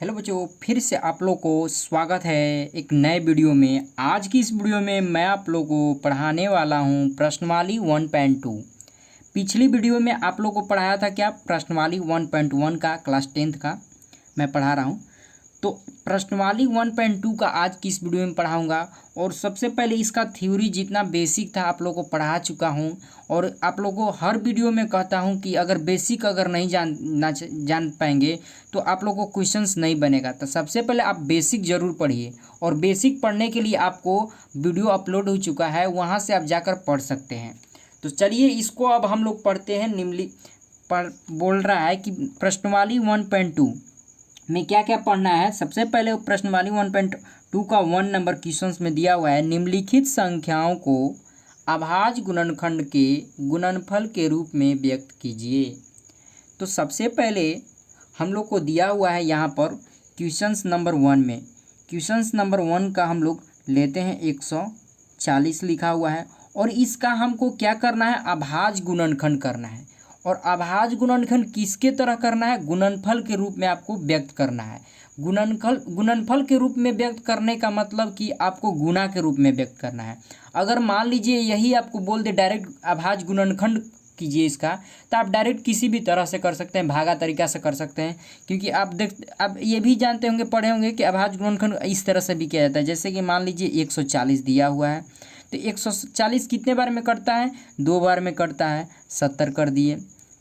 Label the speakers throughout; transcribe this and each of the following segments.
Speaker 1: Hello बच्चों, फिर से आप लोग को स्वागत है एक नए वीडियो में। आज की इस वीडियो में मैं आप लोग को पढ़ाने वाला हूं प्रश्नवाली 1.2। पिछली वीडियो में आप लोग को पढ़ाया था क्या, प्रश्नवाली 1.1 का क्लास 10th का मैं पढ़ा रहा हूं। तो प्रश्नवाली 1.2 का आज की इस वीडियो में पढ़ाऊंगा। और सबसे पहले इसका थ्योरी जितना बेसिक था आप लोग को पढ़ा चुका हूं। और आप लोग को हर वीडियो में कहता हूं कि अगर बेसिक अगर नहीं जान पाएंगे तो आप लोग को क्वेश्चंस नहीं बनेगा। तो सबसे पहले आप बेसिक ज़रूर पढ़िए, और बेसिक पढ़ने के लिए आपको वीडियो अपलोड हो चुका है, वहाँ से आप जाकर पढ़ सकते हैं। तो चलिए इसको अब हम लोग पढ़ते हैं। बोल रहा है कि प्रश्नवाली 1.2 में क्या क्या पढ़ना है। सबसे पहले प्रश्नवाली 1.2 का 1 नंबर क्वेश्चंस में दिया हुआ है, निम्नलिखित संख्याओं को अभाज्य गुणनखंड के गुणनफल के रूप में व्यक्त कीजिए। तो सबसे पहले हम लोग को दिया हुआ है यहाँ पर क्वेश्चंस नंबर 1 में, क्वेश्चंस नंबर 1 का हम लोग लेते हैं 140 लिखा हुआ है। और इसका हमको क्या करना है, अभाज्य गुणनखंड करना है। और अभाज्य गुणनखंड किसके तरह करना है, गुणनफल के रूप में आपको व्यक्त करना है। गुणनफल के रूप में व्यक्त करने का मतलब कि आपको गुणा के रूप में व्यक्त करना है। अगर मान लीजिए यही आपको बोल दे डायरेक्ट अभाज्य गुणनखंड कीजिए इसका, तो आप डायरेक्ट किसी भी तरह से कर सकते हैं, भागा तरीका से कर सकते हैं। क्योंकि आप ये भी जानते होंगे, पढ़े होंगे कि अभाज्य गुणनखंड इस तरह से भी किया जाता है। जैसे कि मान लीजिए 140 दिया हुआ है, तो 140 कितने बार में कटता है, 2 बार में कटता है, 70 कर दिए।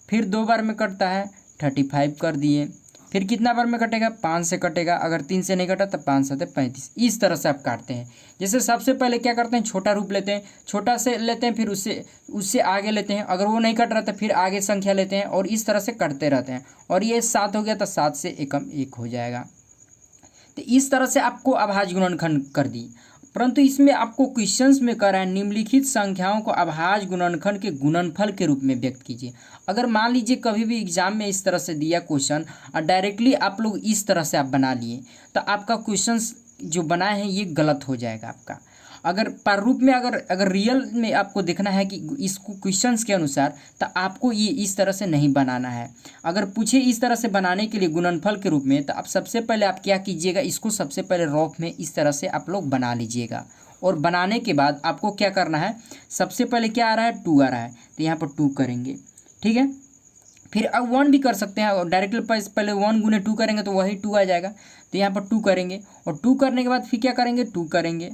Speaker 1: फिर 2 बार में कटता है, 35 कर दिए। फिर कितना बार में कटेगा, 5 से कटेगा। अगर 3 से नहीं कटा तो 5 7 35। इस तरह से आप काटते हैं। जैसे सबसे पहले क्या करते हैं, छोटा रूप लेते हैं, छोटा से लेते हैं, फिर उससे आगे लेते हैं। अगर वो नहीं कट रहा तो फिर आगे संख्या लेते हैं, और इस तरह से करते रहते हैं। और ये 7 हो गया तो 7 से एकम 1 हो जाएगा। तो इस तरह से आपको अभाज्य गुणनखंड कर दी। परंतु इसमें आपको क्वेश्चंस में कह रहा है निम्नलिखित संख्याओं को अभाज्य गुणनखंड के गुणनफल के रूप में व्यक्त कीजिए। अगर मान लीजिए कभी भी एग्जाम में इस तरह से दिया क्वेश्चन और डायरेक्टली आप लोग इस तरह से आप बना लिए, तो आपका क्वेश्चंस जो बनाए हैं ये गलत हो जाएगा आपका। अगर प्रारूप में अगर रियल में आपको देखना है कि इसको क्वेश्चंस के अनुसार, तो आपको ये इस तरह से नहीं बनाना है। अगर पूछे इस तरह से बनाने के लिए गुणनफल के रूप में, तो आप सबसे पहले आप क्या कीजिएगा, इसको सबसे पहले रफ में इस तरह से आप लोग बना लीजिएगा। और बनाने के बाद आपको क्या करना है, सबसे पहले क्या आ रहा है, 2 आ रहा है, तो यहाँ पर 2 करेंगे। ठीक है, फिर अब 1 भी कर सकते हैं। और डायरेक्टली पहले 1 गुने 2 करेंगे तो वही 2 आ जाएगा। तो यहाँ पर 2 करेंगे, और 2 करने के बाद फिर क्या करेंगे, 2 करेंगे,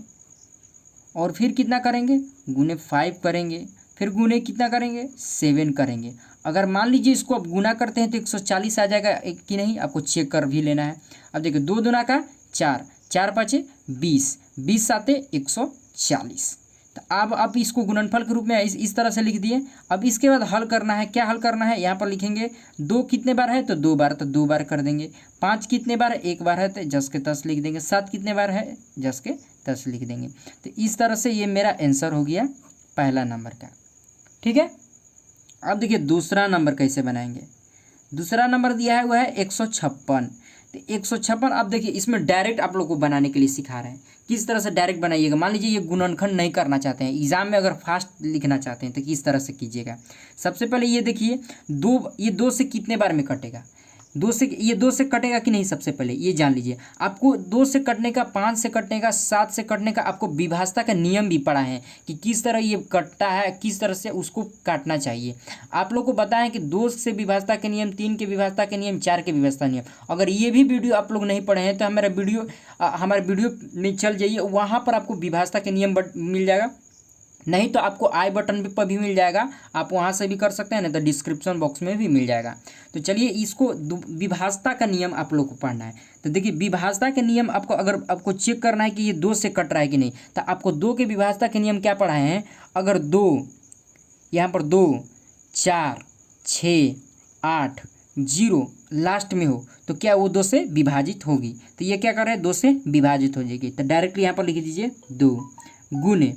Speaker 1: और फिर कितना करेंगे, गुने 5 करेंगे, फिर गुने कितना करेंगे, 7 करेंगे। अगर मान लीजिए इसको अब गुना करते हैं तो 140 आ जाएगा कि नहीं, आपको चेक कर भी लेना है। अब देखिए 2 दूना का 4, 4 पाँचे 20, 20 साते 140। तो अब आप इसको गुणनफल के रूप में इस तरह से लिख दिए। अब इसके बाद हल करना है। क्या हल करना है, यहाँ पर लिखेंगे 2 कितने बार है, तो 2 बार, तो 2 बार कर देंगे। 5 कितने बार है, 1 बार है, तो 10 के 10 लिख देंगे। 7 कितने बार है, 10 के 10 लिख देंगे। तो इस तरह से ये मेरा आंसर हो गया पहला नंबर का। ठीक है, अब देखिए दूसरा नंबर कैसे बनाएंगे। दूसरा नंबर दिया है वह है 156। तो 156 अब देखिए इसमें डायरेक्ट आप लोग को बनाने के लिए सिखा रहे हैं, किस तरह से डायरेक्ट बनाइएगा। मान लीजिए ये गुणनखंड नहीं करना चाहते हैं, एग्जाम में अगर फास्ट लिखना चाहते हैं तो किस तरह से कीजिएगा। सबसे पहले ये देखिए ये 2 से कितने बार में कटेगा, 2 से कटेगा कि नहीं, सबसे पहले ये जान लीजिए। आपको 2 से कटने का, 5 से कटने का, 7 से कटने का आपको विभाज्यता का नियम भी पढ़ा है कि किस तरह ये कटता है, किस तरह से उसको काटना चाहिए। आप लोग को बताएं कि 2 से विभाज्यता के नियम, 3 के विभाज्यता के नियम, 4 के विभाज्यता नियम। अगर ये भी वीडियो आप लोग नहीं पढ़े हैं तो हमारे वीडियो में चल जाइए, वहाँ पर आपको विभाज्यता के नियम मिल जाएगा। नहीं तो आपको आई बटन पर भी मिल जाएगा, आप वहाँ से भी कर सकते हैं, नहीं तो डिस्क्रिप्शन बॉक्स में भी मिल जाएगा। तो चलिए इसको विभाज्यता का नियम आप लोग को पढ़ना है। तो देखिए विभाज्यता के नियम आपको, अगर आपको चेक करना है कि ये 2 से कट रहा है कि नहीं, तो आपको 2 के विभाज्यता के नियम क्या पढ़ाए हैं। अगर 2 यहाँ पर 2 4 6 8 0 लास्ट में हो तो क्या वो 2 से विभाजित होगी। तो ये क्या कर रहे हैं, 2 से विभाजित हो जाएगी। तो डायरेक्टली यहाँ पर लिख दीजिए 2 गुने।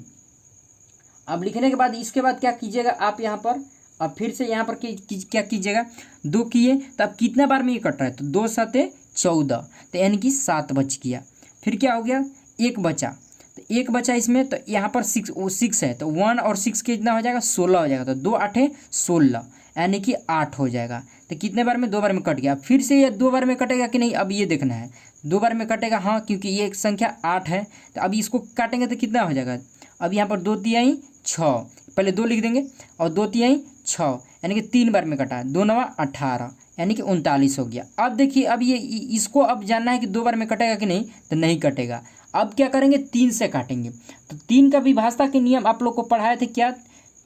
Speaker 1: अब लिखने के बाद इसके बाद क्या कीजिएगा आप यहाँ पर, अब फिर से यहाँ पर क्या कीजिएगा, 2 किए तो अब कितना बार में ये कट रहा है, तो 2 7 14, तो यानी कि 7 बच गया। फिर क्या हो गया, 1 बचा, तो 1 बचा इसमें, तो यहाँ पर 6 है, तो 1 और 6 कितना हो जाएगा, 16 हो जाएगा। तो 2 8 16, यानी कि 8 हो जाएगा। तो कितने बार में, 2 बार में कट गया। फिर से ये 2 बार में कटेगा कि नहीं, अब ये देखना है। 2 बार में कटेगा, हाँ, क्योंकि ये एक संख्या 8 है। तो अभी इसको काटेंगे तो कितना हो जाएगा, अब यहाँ पर 2 तिहाई 6, पहले 2 लिख देंगे और 2 तिहाई 6, यानी कि 3 बार में कटा, 2 9 18, यानी कि 39 हो गया। अब देखिए, अब ये इसको अब जानना है कि 2 बार में कटेगा कि नहीं, तो नहीं कटेगा। अब क्या करेंगे, 3 से काटेंगे। तो 3 का विभाज्यता के नियम आप लोग को पढ़ाए थे क्या,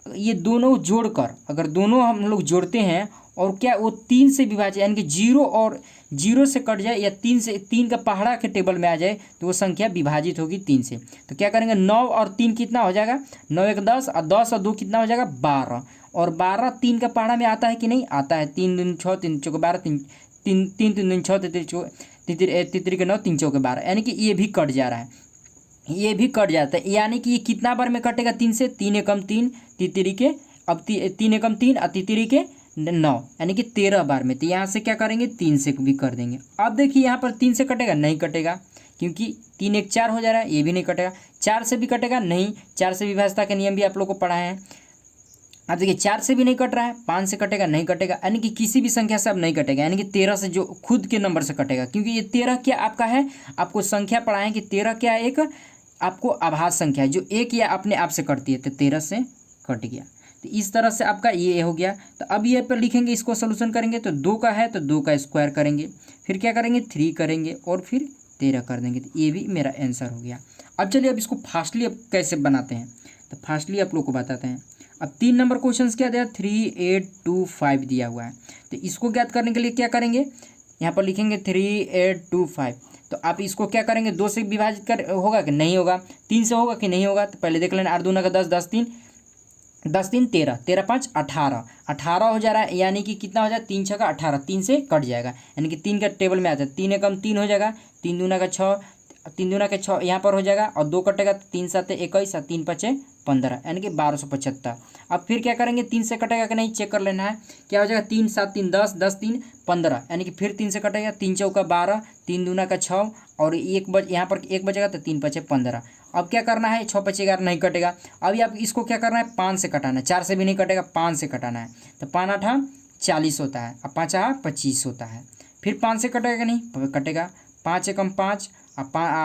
Speaker 1: ये दोनों जोड़कर, अगर दोनों हम लोग जोड़ते हैं और क्या वो 3 से विभाज्य, यानी कि 0 और 0 से कट जाए या 3 से, 3 का पहाड़ा के टेबल में आ जाए तो वो संख्या विभाजित होगी 3 से। तो क्या करेंगे, 9 और 3 कितना हो जाएगा, 9 1 10 और 10 और 2 कितना हो जाएगा 12, और 12 3 का पहाड़ा में आता है कि नहीं आता है। 3 दूनी 6, 3 चौके 12, 3 3 3 दूनी 6, 3 के 9, 3 चौके 12, यानी कि ये भी कट जा रहा है, ये भी कट जाता है। यानी कि ये कितना बार में कटेगा, 3 से, 3 एकम 3, तितरी के, अब 3 एकम 3 और तितरी के 9, यानी कि 13 बार में। तो यहाँ से क्या करेंगे, 3 से भी कर देंगे। अब देखिए यहाँ पर 3 से कटेगा, नहीं कटेगा, क्योंकि 3 1 4 हो जा रहा है, ये भी नहीं कटेगा। 4 से भी कटेगा नहीं, 4 से विभाज्यता के नियम भी आप लोग को पढ़ाए हैं। अब देखिए 4 से भी नहीं कट रहा है, 5 से कटेगा, नहीं कटेगा, यानी कि किसी भी संख्या से अब नहीं कटेगा, यानी कि 13 से, जो खुद के नंबर से कटेगा, क्योंकि ये 13 क्या आपका है, आपको संख्या पढ़ाएं कि 13 क्या है, एक आपको आभास संख्या है जो एक या अपने आप से कटती है। तो 13 से कट गया। तो इस तरह से आपका ये हो गया। तो अब ये पर लिखेंगे, इसको सोल्यूशन करेंगे तो 2 का है तो 2 का स्क्वायर करेंगे, फिर क्या करेंगे 3 करेंगे और फिर 13 कर देंगे। तो ये भी मेरा आंसर हो गया। अब चलिए अब इसको फास्टली अब कैसे बनाते हैं, तो फास्टली आप लोग को बताते हैं। अब 3 नंबर क्वेश्चन क्या दिया, 3 8 2 5 दिया हुआ है। तो इसको ज्ञात करने के लिए क्या करेंगे, यहाँ पर लिखेंगे 3 8 2 5। तो आप इसको क्या करेंगे, 2 से विभाजित कर होगा कि नहीं होगा, 3 से होगा कि नहीं होगा। तो पहले देख लेना, 8 दूना का 10, 10 3 13, 13 5 18, 18 हो जा रहा है, यानी कि कितना हो जाए, 3 6 का 18, 3 से कट जाएगा, यानी कि 3 का टेबल में आ जाए, 3 एकम 3 हो जाएगा, 3 दूना का 6, 3 दूना के 6 यहाँ पर हो जाएगा, और 2 कटेगा, 3 7 21 और 3 5 15, यानी कि 1275। अब फिर क्या करेंगे, 3 से कटेगा कि नहीं चेक कर लेना है। क्या हो जाएगा, 3 7 3 10, 10 3 15, यानी कि फिर 3 से कटेगा, 3 चौका 12, 3 दूना का 6 और यहाँ पर 1 बचेगा तो 3 5 15। अब क्या करना है, 6 5 11 नहीं कटेगा। अभी आप इसको क्या करना है, 5 से कटाना है, 4 से भी नहीं कटेगा, 5 से कटाना है। तो 5 8 40 होता है, अब 5 8 25 होता है। फिर 5 से कटेगा कि नहीं, कटेगा, 5 एकम 5 और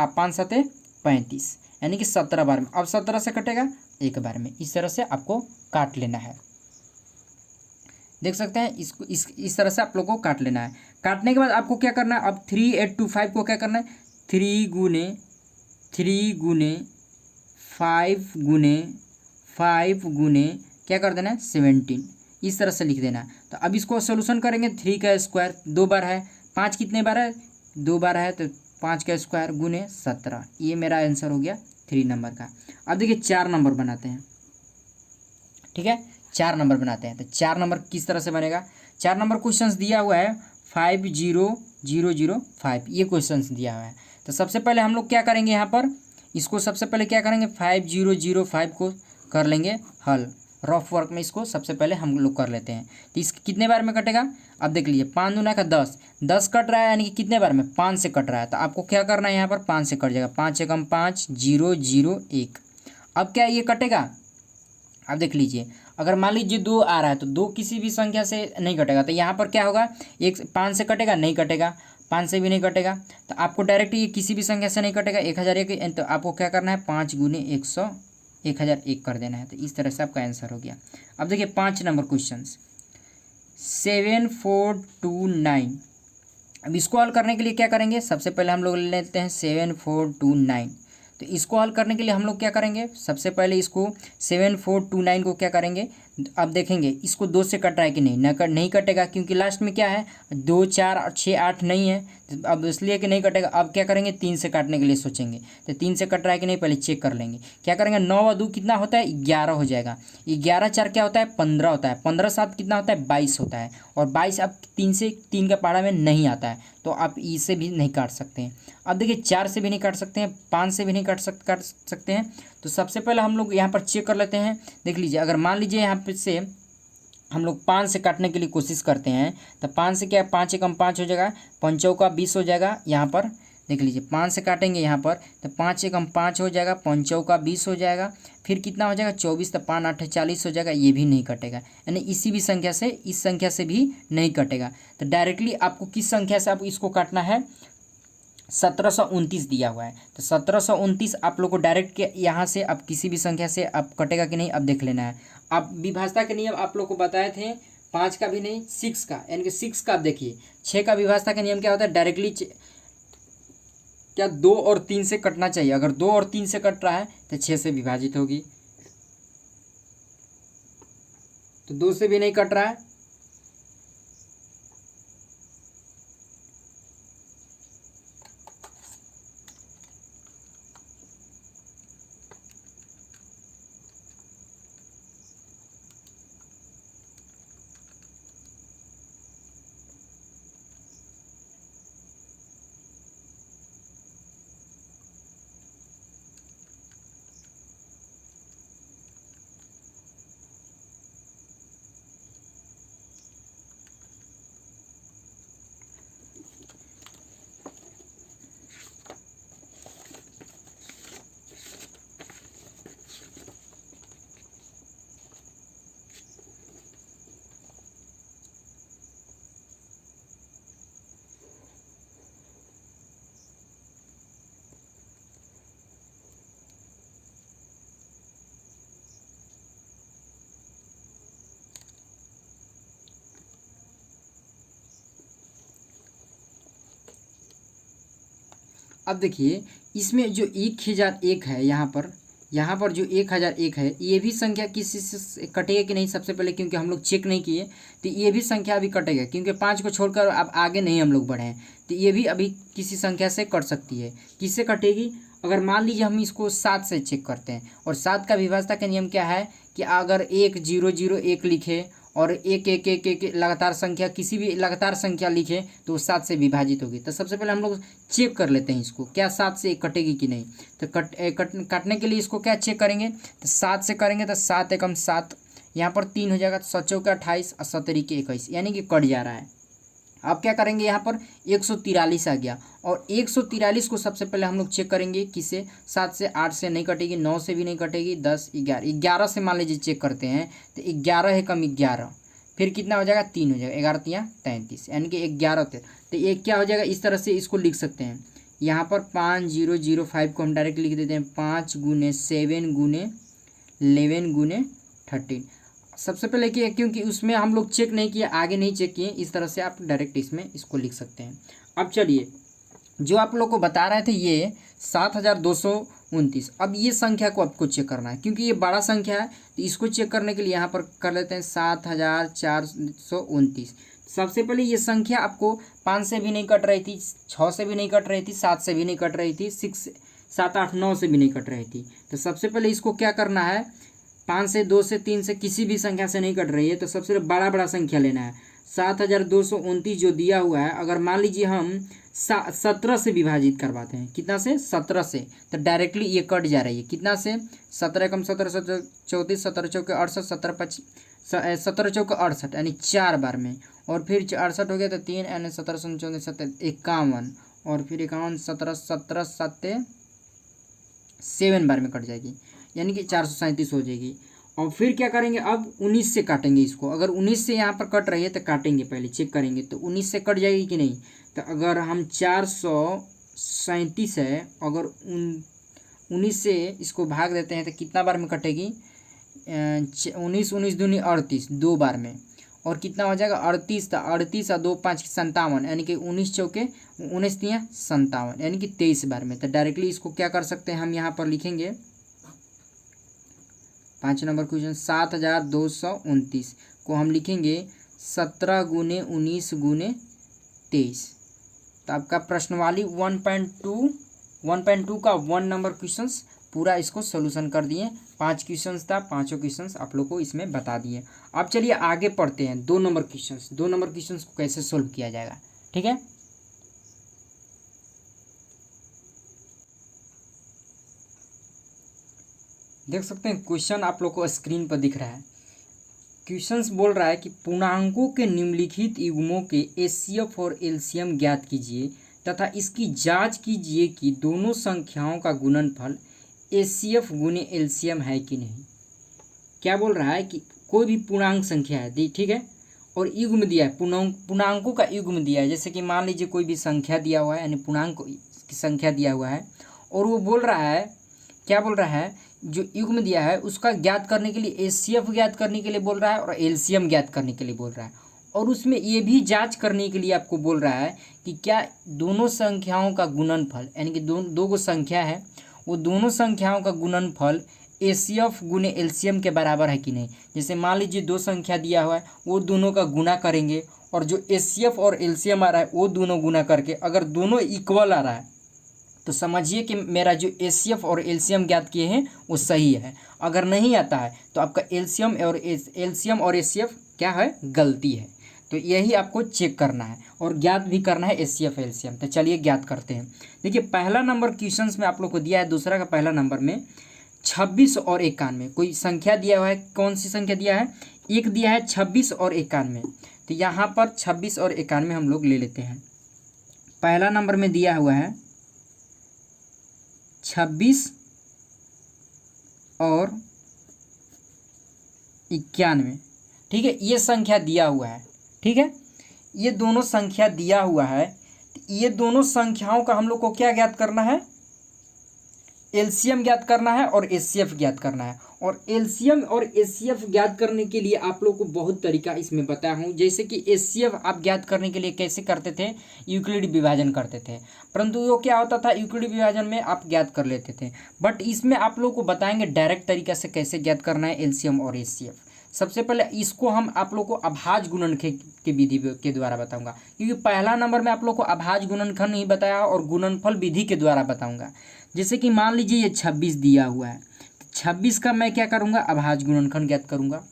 Speaker 1: 5 7 35, यानी कि 17 बार में। अब 17 से कटेगा 1 बार में। इस तरह से आपको काट लेना है, देख सकते हैं इसको, इस तरह से आप लोग को काट लेना है। काटने के बाद आपको क्या करना है, अब 3 8 2 5 को क्या करना है, 3 गुने 5 गुने क्या कर देना है 17, इस तरह से लिख देना है। तो अब इसको सोल्यूशन करेंगे, 3 का स्क्वायर 2 बार है, 5 कितने बार है 2 बार है, तो 5 का स्क्वायर गुने 17, ये मेरा आंसर हो गया 3 नंबर का। अब देखिए 4 नंबर बनाते हैं, ठीक है, 4 नंबर बनाते हैं। तो 4 नंबर किस तरह से बनेगा, 4 नंबर क्वेश्चंस दिया हुआ है 5 0 0 0 5, ये क्वेश्चंस दिया हुआ है। तो सबसे पहले हम लोग क्या करेंगे, यहाँ पर इसको सबसे पहले क्या करेंगे, 5 0 0 5 को कर लेंगे हल, रफ वर्क में इसको सबसे पहले हम लोग कर लेते हैं। तो इस कितने बार में कटेगा, अब देख लीजिए, 5 दूना का 10, 10 कट रहा है, यानी कि कितने बार में 5 से कट रहा है। तो आपको क्या करना है, यहाँ पर 5 से कट जाएगा, 5 एकम 5 0 0 1। अब क्या ये कटेगा, अब देख लीजिए, अगर मान लीजिए 2 आ रहा है तो 2 किसी भी संख्या से नहीं कटेगा। तो यहाँ पर क्या होगा, 5 से कटेगा, नहीं कटेगा, 5 से भी नहीं कटेगा। तो आपको डायरेक्ट ये किसी भी संख्या से नहीं कटेगा, 1001, तो आपको क्या करना है, 5 गुने 100 1001 कर देना है। तो इस तरह से आपका आंसर हो गया। अब देखिए 5 नंबर क्वेश्चन 7 4 2 9। अब इसको हल करने के लिए क्या करेंगे, सबसे पहले हम लोग ले लेते हैं 7 4 2 9। तो इसको हल करने के लिए हम लोग क्या करेंगे, सबसे पहले इसको 7 4 2 9 को क्या करेंगे, अब देखेंगे इसको 2 से कट रहा है कि नहीं, नहीं कटेगा, क्योंकि लास्ट में क्या है 2 4 6 8 नहीं है, तो अब इसलिए कि नहीं कटेगा। अब क्या करेंगे, 3 से काटने के लिए सोचेंगे। तो 3 से कट रहा है कि नहीं पहले चेक कर लेंगे। क्या करेंगे, 9 और 2 कितना होता है 11 हो जाएगा, 11 4 क्या होता है 15 होता है, 15 7 कितना होता है 22 होता है, और 22 अब 3 का पहाड़ा में नहीं आता है, तो आप इसे भी नहीं काट सकते हैं। अब देखिए 4 से भी नहीं काट सकते हैं, 5 से भी नहीं काट सकते हैं। तो सबसे पहले हम लोग यहाँ पर चेक कर लेते हैं। देख लीजिए, अगर मान लीजिए यहाँ पे से हम लोग 5 से काटने के लिए कोशिश करते हैं, तो 5 से क्या, 5 एकम 5 हो जाएगा, 5 चौका 20 हो जाएगा। यहाँ पर देख लीजिए 5 से काटेंगे यहाँ पर तो 5 एकम 5 हो जाएगा, 5 चौका 20 हो जाएगा, फिर कितना हो जाएगा 24, तो 5 8 40 हो जाएगा, ये भी नहीं कटेगा। यानी इसी भी संख्या से इस संख्या से भी नहीं कटेगा। तो डायरेक्टली आपको किस संख्या से आप इसको काटना है, 1729 दिया हुआ है, तो 1729 आप लोग को डायरेक्ट के यहाँ से अब किसी भी संख्या से अब कटेगा कि नहीं अब देख लेना है। अब विभाजता के नियम आप लोग को बताए थे, 5 का भी नहीं 6 का, यानी कि 6 का आप देखिए 6 का विभाजता का नियम क्या होता है, डायरेक्टली क्या 2 और 3 से कटना चाहिए। अगर 2 और 3 से कट रहा है तो 6 से विभाजित होगी, तो 2 से भी नहीं कट रहा है। अब देखिए इसमें जो 1001 है, यहाँ पर जो 1001 है, ये भी संख्या किसी से कटेगा कि नहीं सबसे पहले, क्योंकि हम लोग चेक नहीं किए, तो ये भी संख्या अभी कटेगा, क्योंकि 5 को छोड़कर अब आगे नहीं हम लोग बढ़े हैं, तो ये भी अभी किसी संख्या से कट सकती है। किससे कटेगी, अगर मान लीजिए हम इसको 7 से चेक करते हैं, और 7 का विभाजता का नियम क्या है कि अगर 1 0 0 1 लिखे और 1 1 1 1 लगातार संख्या, किसी भी लगातार संख्या लिखे तो वो 7 से विभाजित होगी। तो सबसे पहले हम लोग चेक कर लेते हैं इसको, क्या 7 से 1 कटेगी कि नहीं। तो काटने के लिए इसको क्या चेक करेंगे, तो 7 से करेंगे तो 7 एकम 7, यहाँ पर 3 हो जाएगा, तो 7 चौका 28 और 7 तिरिके 21, यानी कि कट जा रहा है। अब क्या करेंगे, यहाँ पर 143 आ गया, और 143 को सबसे पहले हम लोग चेक करेंगे किससे, 7 से, 8 से नहीं कटेगी, 9 से भी नहीं कटेगी, 10 11 11 से मान लीजिए चेक करते हैं, तो 11 है कम 11, फिर कितना हो जाएगा 3 हो जाएगा, 11 तिया 33, यानी कि 11 थे। तो ये क्या हो जाएगा, इस तरह से इसको लिख सकते हैं। यहाँ पर 5005 को हम डायरेक्ट लिख देते हैं 5 गुने 7 गुने 11 गुने 13। सबसे पहले कि क्योंकि उसमें हम लोग चेक नहीं किए, आगे नहीं चेक किए, इस तरह से आप डायरेक्ट इसमें इसको लिख सकते हैं। अब चलिए जो आप लोग को बता रहे थे ये 7229, अब ये संख्या को आपको चेक करना है, क्योंकि ये बड़ा संख्या है, तो इसको चेक करने के लिए यहाँ पर कर लेते हैं 7429। सबसे पहले ये संख्या आपको 5 से भी नहीं कट रही थी, 6 से भी नहीं कट रही थी, 7 से भी नहीं कट रही थी, 6 7 8 9 से भी नहीं कट रही थी। तो सबसे पहले इसको क्या करना है, 5 से 2 से 3 से किसी भी संख्या से नहीं कट रही है, तो सबसे बड़ा संख्या लेना है। 7229 जो दिया हुआ है, अगर मान लीजिए हम 17 से विभाजित करवाते हैं, कितना से, 17 से, तो डायरेक्टली ये कट जा रही है, कितना से, 17 कम 17 34, 17 चौके 68, 17 चौके 68, यानी 4 बार में, और फिर 68 हो गया तो 3 यानी 17 34 51, और फिर 51 17 17 7 बार में कट जाएगी, यानी कि 437 हो जाएगी। और फिर क्या करेंगे, अब 19 से काटेंगे इसको, अगर 19 से यहाँ पर कट रही है तो काटेंगे, पहले चेक करेंगे तो 19 से कट जाएगी कि नहीं। तो अगर हम 437 है, अगर 19 से इसको भाग देते हैं तो कितना बार में कटेगी, 19 19 दूनी 38, 2 बार में, और कितना हो जाएगा 38, तो 38 और 2 5 57, यानी कि 19 चौके 19 तिया 57, यानी कि 23 बार में। तो डायरेक्टली इसको क्या कर सकते हैं, हम यहाँ पर लिखेंगे 5 नंबर क्वेश्चन 7229 को हम लिखेंगे 17 गुने 19 गुने 23। तो आपका प्रश्नवाली 1.2 का 1 नंबर क्वेश्चंस पूरा इसको सोल्यूशन कर दिए। 5 क्वेश्चंस था, 5 क्वेश्चंस आप लोग को इसमें बता दिए। अब चलिए आगे पढ़ते हैं 2 नंबर क्वेश्चंस। 2 नंबर क्वेश्चंस को कैसे सोल्व किया जाएगा, ठीक है। देख सकते हैं क्वेश्चन आप लोग को स्क्रीन पर दिख रहा है। क्वेश्चंस बोल रहा है कि पूर्णांकों के निम्नलिखित युग्मों के एचसीएफ और एलसीएम ज्ञात कीजिए तथा इसकी जांच कीजिए कि दोनों संख्याओं का गुणनफल एचसीएफ गुने एलसीएम है कि नहीं। क्या बोल रहा है कि कोई भी पूर्णांक संख्या है दी, ठीक है, और युग्म दिया है, पूर्णांकों का युग्म दिया है। जैसे कि मान लीजिए कोई भी संख्या दिया हुआ है, यानी पूर्णांक की संख्या दिया हुआ है, और वो बोल रहा है, क्या बोल रहा है, जो युग्म दिया है उसका ज्ञात करने के लिए एचसीएफ ज्ञात करने के लिए बोल रहा है और एलसीएम ज्ञात करने के लिए बोल रहा है, और उसमें ये भी जांच करने के लिए आपको बोल रहा है कि क्या दोनों संख्याओं का गुणनफल, यानी कि दो गो संख्या है, वो दोनों संख्याओं का गुणनफल एचसीएफ गुने एलसीएम के बराबर है कि नहीं। जैसे मान लीजिए दो संख्या दिया हुआ है, वो दोनों का गुना करेंगे, और जो एचसीएफ और एलसीएम आ रहा है वो दोनों गुना करके अगर दोनों इक्वल आ रहा है तो समझिए कि मेरा जो एचसीएफ और एलसीएम ज्ञात किए हैं वो सही है। अगर नहीं आता है तो आपका एलसीएम और एचसीएफ क्या है, गलती है। तो यही आपको चेक करना है और ज्ञात भी करना है एचसीएफ एलसीएम। तो चलिए ज्ञात करते हैं। देखिए पहला नंबर क्वेश्चंस में आप लोग को दिया है, दूसरा का पहला नंबर में 26 और 91 कोई संख्या दिया हुआ है। कौन सी संख्या दिया है, एक दिया है 26 और 91। तो यहाँ पर 26 और 91 हम लोग ले लेते हैं। पहला नंबर में दिया हुआ है 26 और 91, ठीक है, ये संख्या दिया हुआ है, ठीक है, ये दोनों संख्या दिया हुआ है। ये दोनों संख्याओं का हम लोग को क्या ज्ञात करना है, एलसीएम ज्ञात करना है और एचसीएफ ज्ञात करना है। और एलसीएम और एचसीएफ ज्ञात करने के लिए आप लोग को बहुत तरीका इसमें बताया हूँ। जैसे कि एचसीएफ आप ज्ञात करने के लिए कैसे करते थे, यूक्लिड विभाजन करते थे, परंतु वो क्या होता था, यूक्लिड विभाजन में आप ज्ञात कर लेते थे। बट इसमें आप लोग को बताएंगे डायरेक्ट तरीका से कैसे ज्ञात करना है एलसीएम और एचसीएफ। सबसे पहले इसको हम आप लोग को अभाज्य गुणनखंड की विधि के द्वारा बताऊंगा, क्योंकि पहला नंबर में आप लोग को अभाज्य गुणनखंड नहीं बताया और गुणनफल विधि के द्वारा बताऊंगा। जैसे कि मान लीजिए ये 26 दिया हुआ है, 26 का मैं क्या करूंगा, अभाज्य गुणनखंड ज्ञात करूंगा।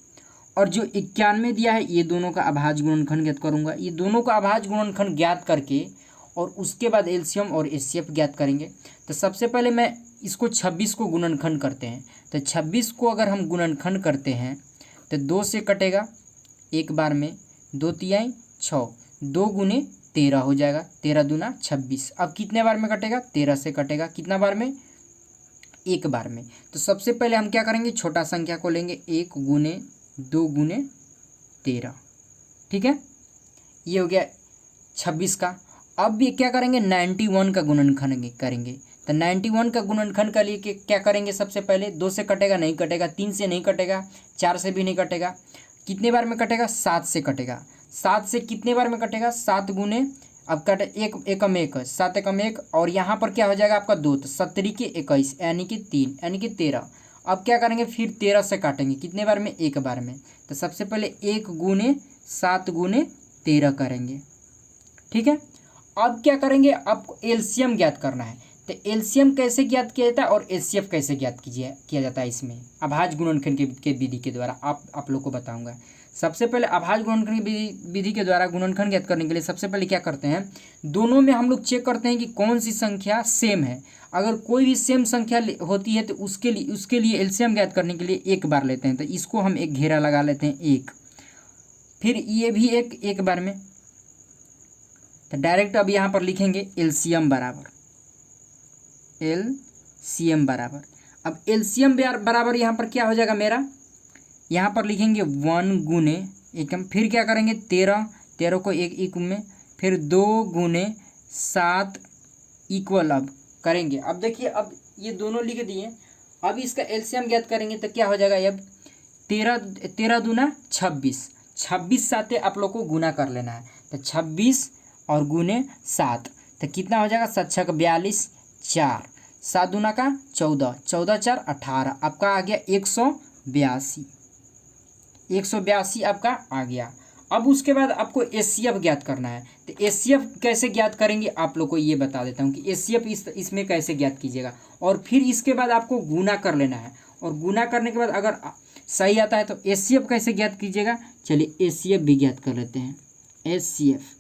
Speaker 1: और जो 91 दिया है, ये दोनों का अभाज्य गुणनखंड ज्ञात करूंगा। ये दोनों का अभाज्य गुणनखंड ज्ञात करके और उसके बाद एलसीएम और एचसीएफ ज्ञात करेंगे। तो सबसे पहले मैं इसको 26 को गुणनखंड करते हैं। तो 26 को अगर हम गुणनखंड करते हैं तो 2 से कटेगा एक बार में, 2 तिहाई 6, 2 गुने 13 हो जाएगा, 13 दूना 26। अब कितने बार में कटेगा, 13 से कटेगा, कितना बार में, एक बार में। तो सबसे पहले हम क्या करेंगे, छोटा संख्या को लेंगे, 1 गुने 2 गुने 13, ठीक है, ये हो गया 26 का। अब ये क्या करेंगे, 91 का गुणनखंड करेंगे। तो 91 का गुणनखंड के लिए क्या करेंगे, सबसे पहले 2 से कटेगा, नहीं कटेगा, 3 से नहीं कटेगा, 4 से भी नहीं कटेगा, कितने बार में कटेगा, 7 से कटेगा। 7 से कितने बार में कटेगा, 7 गुने, अब कटे एक एकम एक, 7 एकम 1, और यहाँ पर क्या हो जाएगा आपका 2, तो 17 के 21 यानी कि 3 यानी कि 13। अब क्या करेंगे, फिर 13 से काटेंगे, कितने बार में, एक बार में। तो सबसे पहले 1 गुने 7 गुने 13 करेंगे, ठीक है। अब क्या करेंगे, आपको एलसीएम ज्ञात करना है। तो एलसीएम कैसे ज्ञात किया जाता है और एचसीएफ कैसे ज्ञात किया जाता है, इसमें अभाज्य गुणनखंड के विधि के द्वारा आप लोग को बताऊंगा। सबसे पहले अभाज्य गुणनखंड विधि के द्वारा गुणनखंड ज्ञात करने के लिए सबसे पहले क्या करते हैं, दोनों में हम लोग चेक करते हैं कि कौन सी संख्या सेम है। अगर कोई भी सेम संख्या होती है तो उसके लिए एलसीएम ज्ञात करने के लिए एक बार लेते हैं। तो इसको हम एक घेरा लगा लेते हैं, एक, फिर ये भी एक बार में। तो डायरेक्ट अब यहाँ पर लिखेंगे एलसीएम बराबर, एलसीएम बराबर, अब एलसीएम बराबर यहाँ पर क्या हो जाएगा मेरा, यहाँ पर लिखेंगे 1 गुने एकम, फिर क्या करेंगे 13 को एक एकम में, फिर 2 गुने 7 इक्वल अब करेंगे। अब देखिए, अब ये दोनों लिख दिए, अब इसका एलसीएम ज्ञात करेंगे तो क्या हो जाएगा, अब 13 दूना 26, 26 साथ आप लोग को गुना कर लेना है। तो 26 और गुने 7, तो कितना हो जाएगा, 7 6 42, 4, 7 दूना का 14, 14 4 18, आपका आ गया 182, 182 आपका आ गया। अब उसके बाद आपको एचसीएफ ज्ञात करना है। तो एचसीएफ कैसे ज्ञात करेंगे आप लोग को ये बता देता हूँ कि एचसीएफ इसमें कैसे ज्ञात कीजिएगा। और फिर इसके बाद आपको गुना कर लेना है, और गुना करने के बाद अगर सही आता है तो एचसीएफ कैसे ज्ञात कीजिएगा, चलिए एचसीएफ भी ज्ञात कर लेते हैं, एचसीएफ।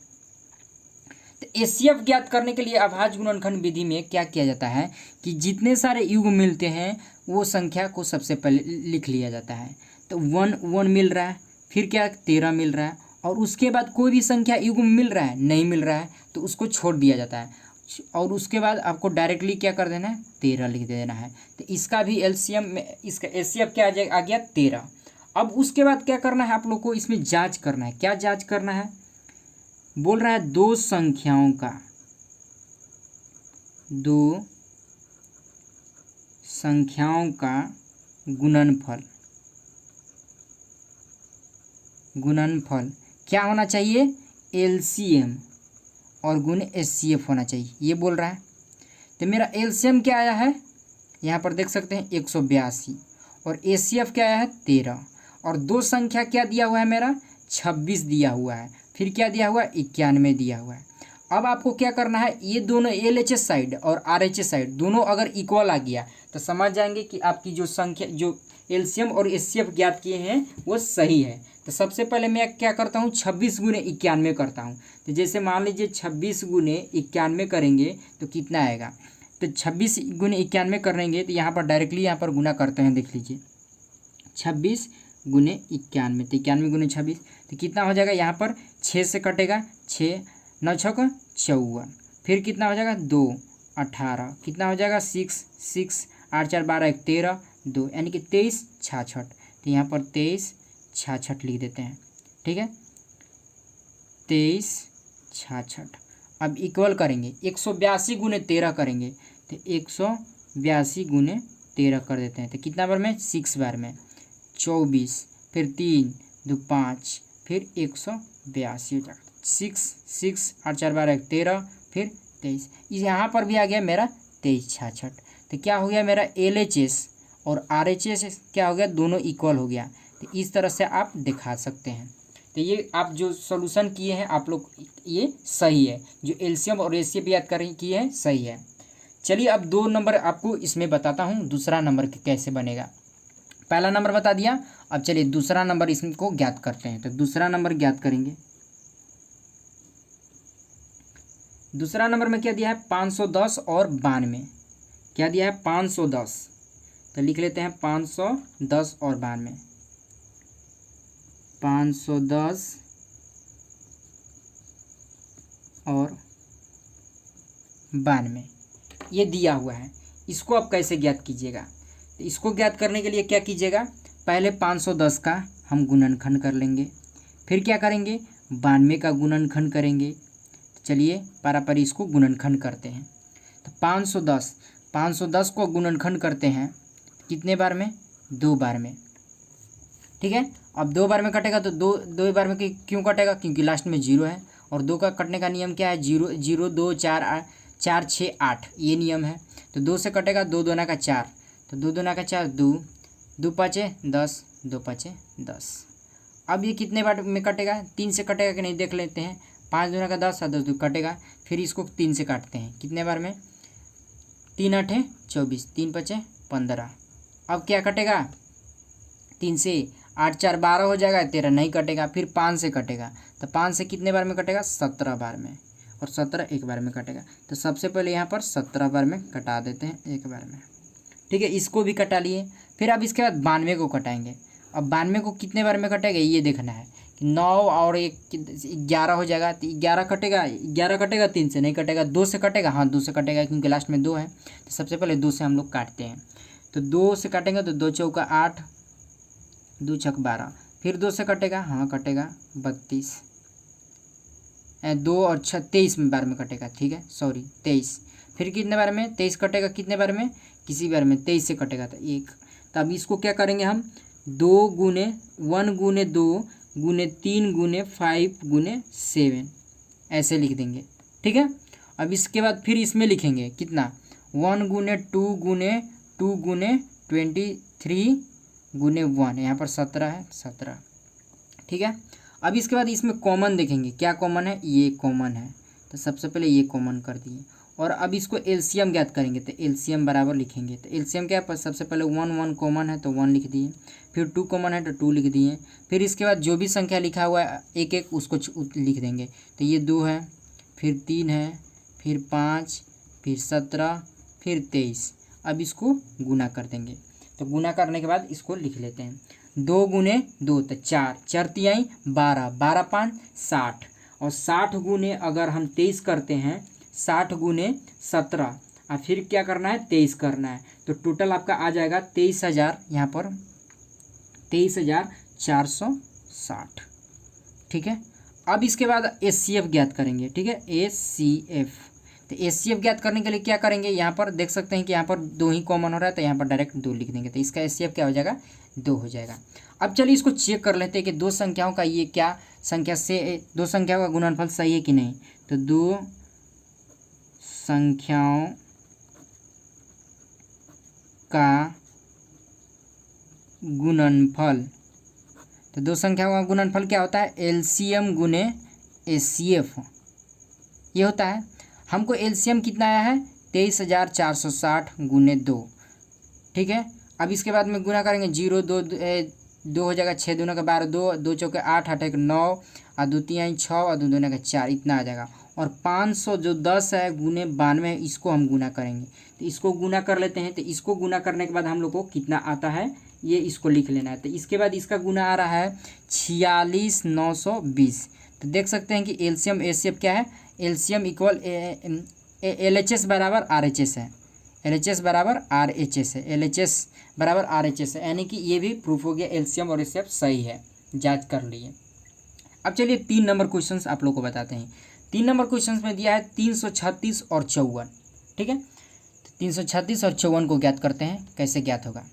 Speaker 1: तो एचसीएफ ज्ञात करने के लिए अभाज्य गुणनखंड विधि में क्या किया जाता है कि जितने सारे युग्म मिलते हैं वो संख्या को सबसे पहले लिख लिया जाता है। तो 1 मिल रहा है, फिर क्या 13 मिल रहा है, और उसके बाद कोई भी संख्या युग्म मिल रहा है, नहीं मिल रहा है तो उसको छोड़ दिया जाता है, और उसके बाद आपको डायरेक्टली क्या कर देना है, 13 लिख देना है। तो इसका भी एलसीएम में, इसका एचसीएफ क्या आ गया, 13। अब उसके बाद क्या करना है आप लोग को, इसमें जांच करना है। क्या जांच करना है, बोल रहा है दो संख्याओं का गुणनफल क्या होना चाहिए, एलसीएम और गुणे एचसीएफ होना चाहिए, ये बोल रहा है। तो मेरा एलसीएम क्या आया है, यहाँ पर देख सकते हैं 182, और एचसीएफ क्या आया है 13, और दो संख्या क्या दिया हुआ है मेरा, 26 दिया हुआ है, फिर क्या दिया हुआ है, 91 दिया हुआ है। अब आपको क्या करना है, ये दोनों एलएचएस साइड और आरएचएस साइड दोनों अगर इक्वल आ गया तो समझ जाएंगे कि आपकी जो संख्या, जो एलसीएम और एचसीएफ ज्ञात किए हैं वो सही है। तो सबसे पहले मैं क्या करता हूँ, 26 गुने 91 करता हूँ। तो जैसे मान लीजिए 26 गुने 91 करेंगे तो कितना आएगा, तो 26 गुने 91 करेंगे तो यहाँ पर डायरेक्टली यहाँ पर गुना करते हैं, देख लीजिए 26 गुने 91, तो 91 गुने 26 तो कितना हो जाएगा, यहाँ पर 6 से कटेगा, 6 9 6 54, फिर कितना हो जाएगा 2 18, कितना हो जाएगा 6 6 8 4 12 1 13 2, यानी कि 23 66। तो यहाँ पर 23 66 लिख देते हैं, ठीक है 23 66। अब इक्वल करेंगे, 182 गुने 13 करेंगे तो 182 गुने 13 कर देते हैं, तो कितना बार में, 6 बार में 24, फिर 3 2 5, फिर 182 हो जाएगा, 6 6 8 4 12 1 13, फिर 23। यहाँ पर भी आ गया मेरा 23 66। तो क्या हो गया मेरा, एलएचएस और आरएचएस क्या हो गया, दोनों इक्वल हो गया। तो इस तरह से आप दिखा सकते हैं। तो ये आप जो सॉल्यूशन किए हैं आप लोग, ये सही है, जो एलसीएम और एचसीएफ याद कर किए हैं सही है। चलिए अब 2 नंबर आपको इसमें बताता हूँ, दूसरा नंबर कैसे बनेगा। पहला नंबर बता दिया, अब चलिए दूसरा नंबर इसको ज्ञात करते हैं। तो दूसरा नंबर ज्ञात करेंगे। दूसरा नंबर में क्या दिया है, 510 और 92। क्या दिया है, 510, तो लिख लेते हैं 510 और 92। 510 और 92 ये दिया हुआ है, इसको आप कैसे ज्ञात कीजिएगा। तो इसको ज्ञात करने के लिए क्या कीजिएगा, पहले 510 का हम गुणनखंड कर लेंगे, फिर क्या करेंगे, 92 का गुणनखंड करेंगे। तो चलिए पारापारी इसको गुणनखंड करते हैं। तो 510 को गुणनखंड करते हैं कितने बार में, 2 बार में, ठीक है। अब 2 बार में कटेगा तो दो बार में क्यों कटेगा, क्योंकि लास्ट में 0 है, और 2 का कटने का नियम क्या है, 0 0 2 4 4 6 8 ये नियम है। तो 2 से कटेगा, 2 दूना का 4, तो 2 दूना का 4 2 2 5 10 2 5 10। अब ये कितने बार में कटेगा, 3 से कटेगा कि नहीं देख लेते हैं। 5 दूना का 10 10 2 कटेगा, फिर इसको 3 से काटते हैं, कितने बार में, 3 8 24 3 5 15। अब क्या कटेगा, 3 से 8 4 12 हो जाएगा, 13 नहीं कटेगा, फिर 5 से कटेगा, तो 5 से कितने बार में कटेगा, 17 बार में, और 17 एक बार में कटेगा। तो सबसे पहले यहाँ पर 17 बार में कटा देते हैं, एक बार में, ठीक है। इसको भी कटा लिए, फिर अब इसके बाद 92 को कटाएंगे। अब 92 को कितने बार में कटेगा ये देखना है कि 9 और 1 11 हो जाएगा, तो 11 कटेगा 3 से नहीं कटेगा, 2 से कटेगा, हाँ 2 से कटेगा क्योंकि लास्ट में 2 है। तो सबसे पहले 2 से हम लोग काटते हैं, तो 2 से काटेंगे तो 2 चौका 8 2 छक 12, फिर 2 से कटेगा, हाँ कटेगा 32, 2 और 6 23 बार में कटेगा, ठीक है, सॉरी 23, फिर कितने बार में, 23 कटेगा, कितने बार में, किसी बार में 23 से कटेगा तो 1। तब इसको क्या करेंगे हम, 2 गुने 1 गुने 2 गुने 3 गुने 5 गुने 7 ऐसे लिख देंगे, ठीक है। अब इसके बाद फिर इसमें लिखेंगे कितना, 1 गुने 2 गुने 2 गुने 23 गुने 1, यहाँ पर 17 है 17, ठीक है। अब इसके बाद इसमें कॉमन देखेंगे, क्या कॉमन है, ये कॉमन है, तो सबसे पहले ये कॉमन कर दिए। और अब इसको एलसीएम ज्ञात करेंगे, तो एलसीएम बराबर लिखेंगे। तो एलसीएम क्या है, सबसे पहले 1 1 कॉमन है तो 1 लिख दिए, फिर 2 कॉमन है तो 2 लिख दिए, फिर इसके बाद जो भी संख्या लिखा हुआ है एक एक उसको लिख देंगे। तो ये 2 है, फिर 3 है, फिर 5, फिर 17, फिर 23। अब इसको गुना कर देंगे, तो गुना करने के बाद इसको लिख लेते हैं। 2 गुने 2 तो 4, 4 तिहाई 12, 12 5 60, और 60 गुने अगर हम 23 करते हैं, 60 गुने 17, और फिर क्या करना है 23 करना है, तो टोटल आपका आ जाएगा 23,000, यहाँ पर 23,460। ठीक है, अब इसके बाद HCF ज्ञात करेंगे। ठीक है, HCF, तो HCF ज्ञात करने के लिए क्या करेंगे, यहाँ पर देख सकते हैं कि यहाँ पर 2 ही कॉमन हो रहा है, तो यहाँ पर डायरेक्ट 2 लिख देंगे, तो इसका HCF क्या हो जाएगा 2 हो जाएगा। अब चलिए इसको चेक कर लेते हैं कि दो संख्याओं का ये क्या संख्या से दो संख्याओं का गुणनफल सही है कि नहीं। तो दो संख्याओं का गुणनफल, तो दो संख्याओं का गुणनफल क्या होता है, LCM गुने HCF ये होता है। हमको LCM कितना आया है 23,460 गुने 2। ठीक है, अब इसके बाद में गुना करेंगे, 0 2 2 हो जाएगा, 6 दूना का 12, 2 2 चौके 8 8 1 9, और 2 तिहाई 6, और 2 दूना का 4, इतना आ जाएगा। और 500 जो 10 है गुने 92, इसको हम गुना करेंगे, तो इसको गुना कर लेते हैं। तो इसको गुना करने के बाद हम लोग को कितना आता है ये इसको लिख लेना है। तो इसके बाद इसका गुना आ रहा है 46,920। तो देख सकते हैं कि LCM HCF क्या है, LCM इक्वल LHS बराबर RHS है, LHS बराबर RHS है, LHS बराबर RHS है, यानी कि ये भी प्रूफ हो गया LCM और HCF सही है, जांच कर लिए। अब चलिए 3 नंबर क्वेश्चंस आप लोग को बताते हैं। 3 नंबर क्वेश्चंस में दिया है 336 और 54। ठीक है, तो 336 और 54 को ज्ञात करते हैं, कैसे ज्ञात होगा।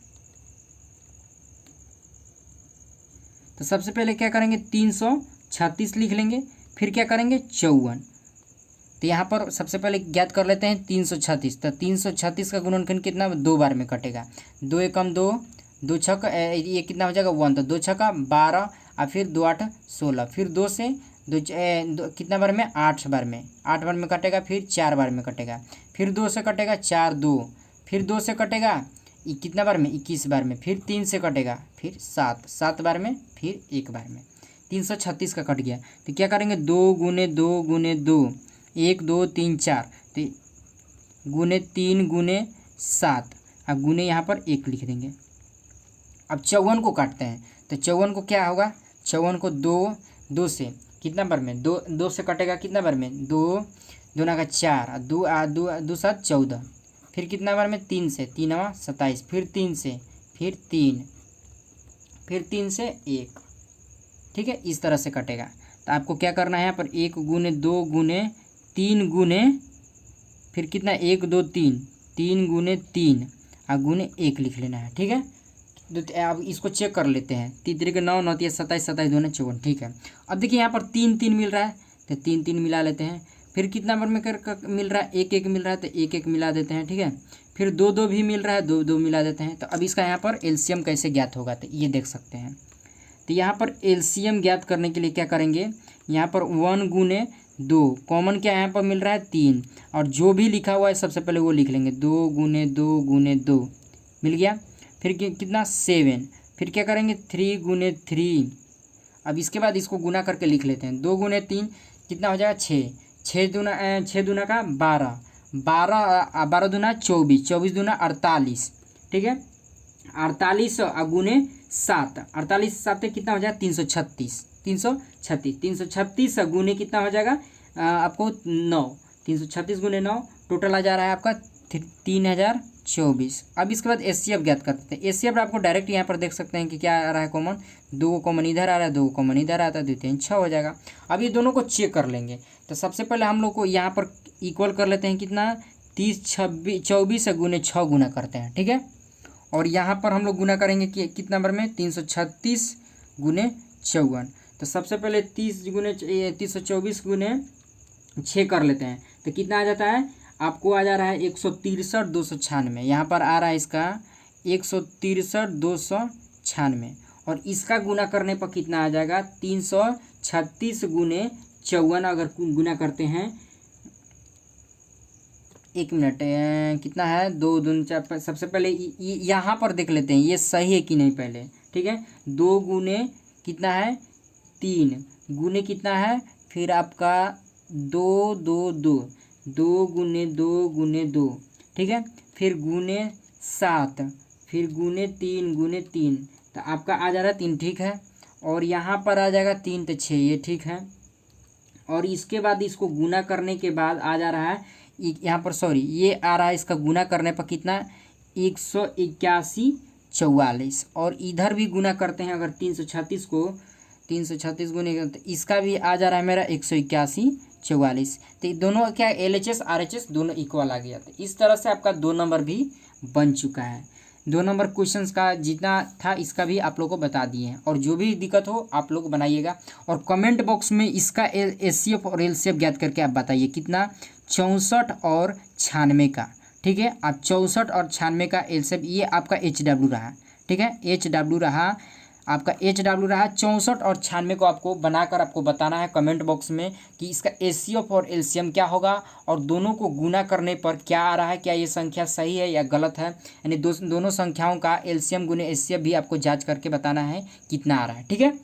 Speaker 1: तो सबसे पहले क्या करेंगे 336 लिख लेंगे, फिर क्या करेंगे 54। तो यहाँ पर सबसे पहले ज्ञात कर लेते हैं 336। तो 336 का गुणनखंड कितना 2 बार में कटेगा, 2 एकम 2, 2 छक ये कितना हो जाएगा 1, तो 2 छक्का 12, और फिर 2 8 16, फिर 2 से 2 कितना बार में 8 बार में, 8 बार में कटेगा, फिर 4 बार में कटेगा, फिर 2 से कटेगा 4 2, फिर 2 से कटेगा कितना बार में 21 बार में, फिर 3 से कटेगा, फिर 7 7 बार में, फिर 1 बार में। 336 का कट गया, तो क्या करेंगे 2 गुने 2 गुने 2, 1 2 3 4, तो गुने 3 गुने 7, अब गुने यहाँ पर 1 लिख देंगे। अब 54 को काटते हैं, तो 54 को क्या होगा, 54 को 2 से कितना बार में 2 से कटेगा कितना बार में 2 दूना का 4, 2 7 14, फिर कितना बार में 3 से 3 27, फिर 3 से, फिर 3, फिर 3 से 1। ठीक है, इस तरह से कटेगा। तो आपको क्या करना है यहाँ पर 1 गुने 2 गुने 3 गुने फिर कितना 1 2 3, 3 गुने 3 और गुने 1 लिख लेना है। ठीक है, तो अब इसको चेक कर लेते हैं। 3 3 के 9 9 27 27 2 54। ठीक है, अब देखिए यहाँ पर 3 3 मिल रहा है, तो 3 3 मिला लेते हैं। फिर कितना बार में कर मिल रहा है 1 1 मिल रहा है, तो 1 1 मिला देते हैं। ठीक है, फिर 2 2 भी मिल रहा है, 2 2 मिला देते हैं। तो अब इसका यहाँ पर LCM कैसे ज्ञात होगा, तो ये देख सकते हैं। तो यहाँ पर LCM ज्ञात करने के लिए क्या करेंगे, यहाँ पर 1 गुने 2 कॉमन क्या यहाँ पर मिल रहा है 3, और जो भी लिखा हुआ है सबसे पहले वो लिख लेंगे। 2 गुने 2 गुने 2 मिल गया, फिर कितना 7, फिर क्या करेंगे 3 गुने 3। अब इसके बाद इसको गुना करके लिख लेते हैं। 2 गुने 3 कितना हो जाएगा 6, 6 दूना का 12, 12 दूना 24, 24 दूना 48। ठीक है, 48 गुने 7, 48 7 कितना हो जाएगा 336, 336 गुने कितना हो जाएगा आपको 9, 336 गुने 9 टोटल आ जा रहा है आपका 3024। अब इसके बाद HCF ज्ञात करते हैं। HCF आपको डायरेक्ट यहाँ पर देख सकते हैं कि क्या आ रहा है कॉमन, 2 कॉमन इधर आ रहा है, 2 कॉमन इधर आता है, 2 3 6 हो जाएगा। अब ये दोनों को चेक कर लेंगे। तो सबसे पहले हम लोग को यहाँ पर इक्वल कर लेते हैं कितना 30 26 24 गुने 6 गुना करते हैं। ठीक है, और यहाँ पर हम लोग गुना करेंगे कि कितना बार में 336 गुने 54। तो सबसे पहले 324 गुने 6 कर लेते हैं, तो कितना आ जाता है आपको, आ जा रहा है 163 296। यहाँ पर आ रहा है इसका 163 296, और इसका गुना करने पर कितना आ जाएगा 336 गुने 54। अगर गुना करते हैं 1 मिनट कितना है 2 दून 4, सबसे पहले यहाँ पर देख लेते हैं ये सही है कि नहीं पहले। ठीक है, 2 गुने कितना है 3 गुने कितना है फिर आपका 2 2 2, 2 गुने 2 गुने 2। ठीक है, फिर गुने 7, फिर गुने 3 गुने 3, तो आपका आ जा रहा है 3, ठीक है। और यहाँ पर आ जाएगा 3 तो 6, ये ठीक है। और इसके बाद इसको गुना करने के बाद आ जा रहा है यहाँ पर, सॉरी, ये आ रहा है इसका गुना करने पर कितना, 18144। और इधर भी गुना करते हैं अगर 336 को, 336 गुने तो इसका भी आ जा रहा है मेरा 18144। तो दोनों क्या, LHS RHS दोनों इक्वल आ गया। तो इस तरह से आपका 2 नंबर भी बन चुका है। 2 नंबर क्वेश्चंस का जितना था इसका भी आप लोग को बता दिए हैं। और जो भी दिक्कत हो आप लोग बनाइएगा और कमेंट बॉक्स में इसका HCF और LCF ज्ञात करके आप बताइए कितना, 64 और 96 का, ठीक है। आप 64 और 96 का LCF, ये आपका HW रहा, ठीक है, HW रहा, आपका HW रहा 64 और 96 को आपको बनाकर आपको बताना है कमेंट बॉक्स में कि इसका HCF और LCM क्या होगा और दोनों को गुना करने पर क्या आ रहा है, क्या ये संख्या सही है या गलत है। यानी दोनों संख्याओं का LCM गुने HCF भी आपको जांच करके बताना है कितना आ रहा है, ठीक है।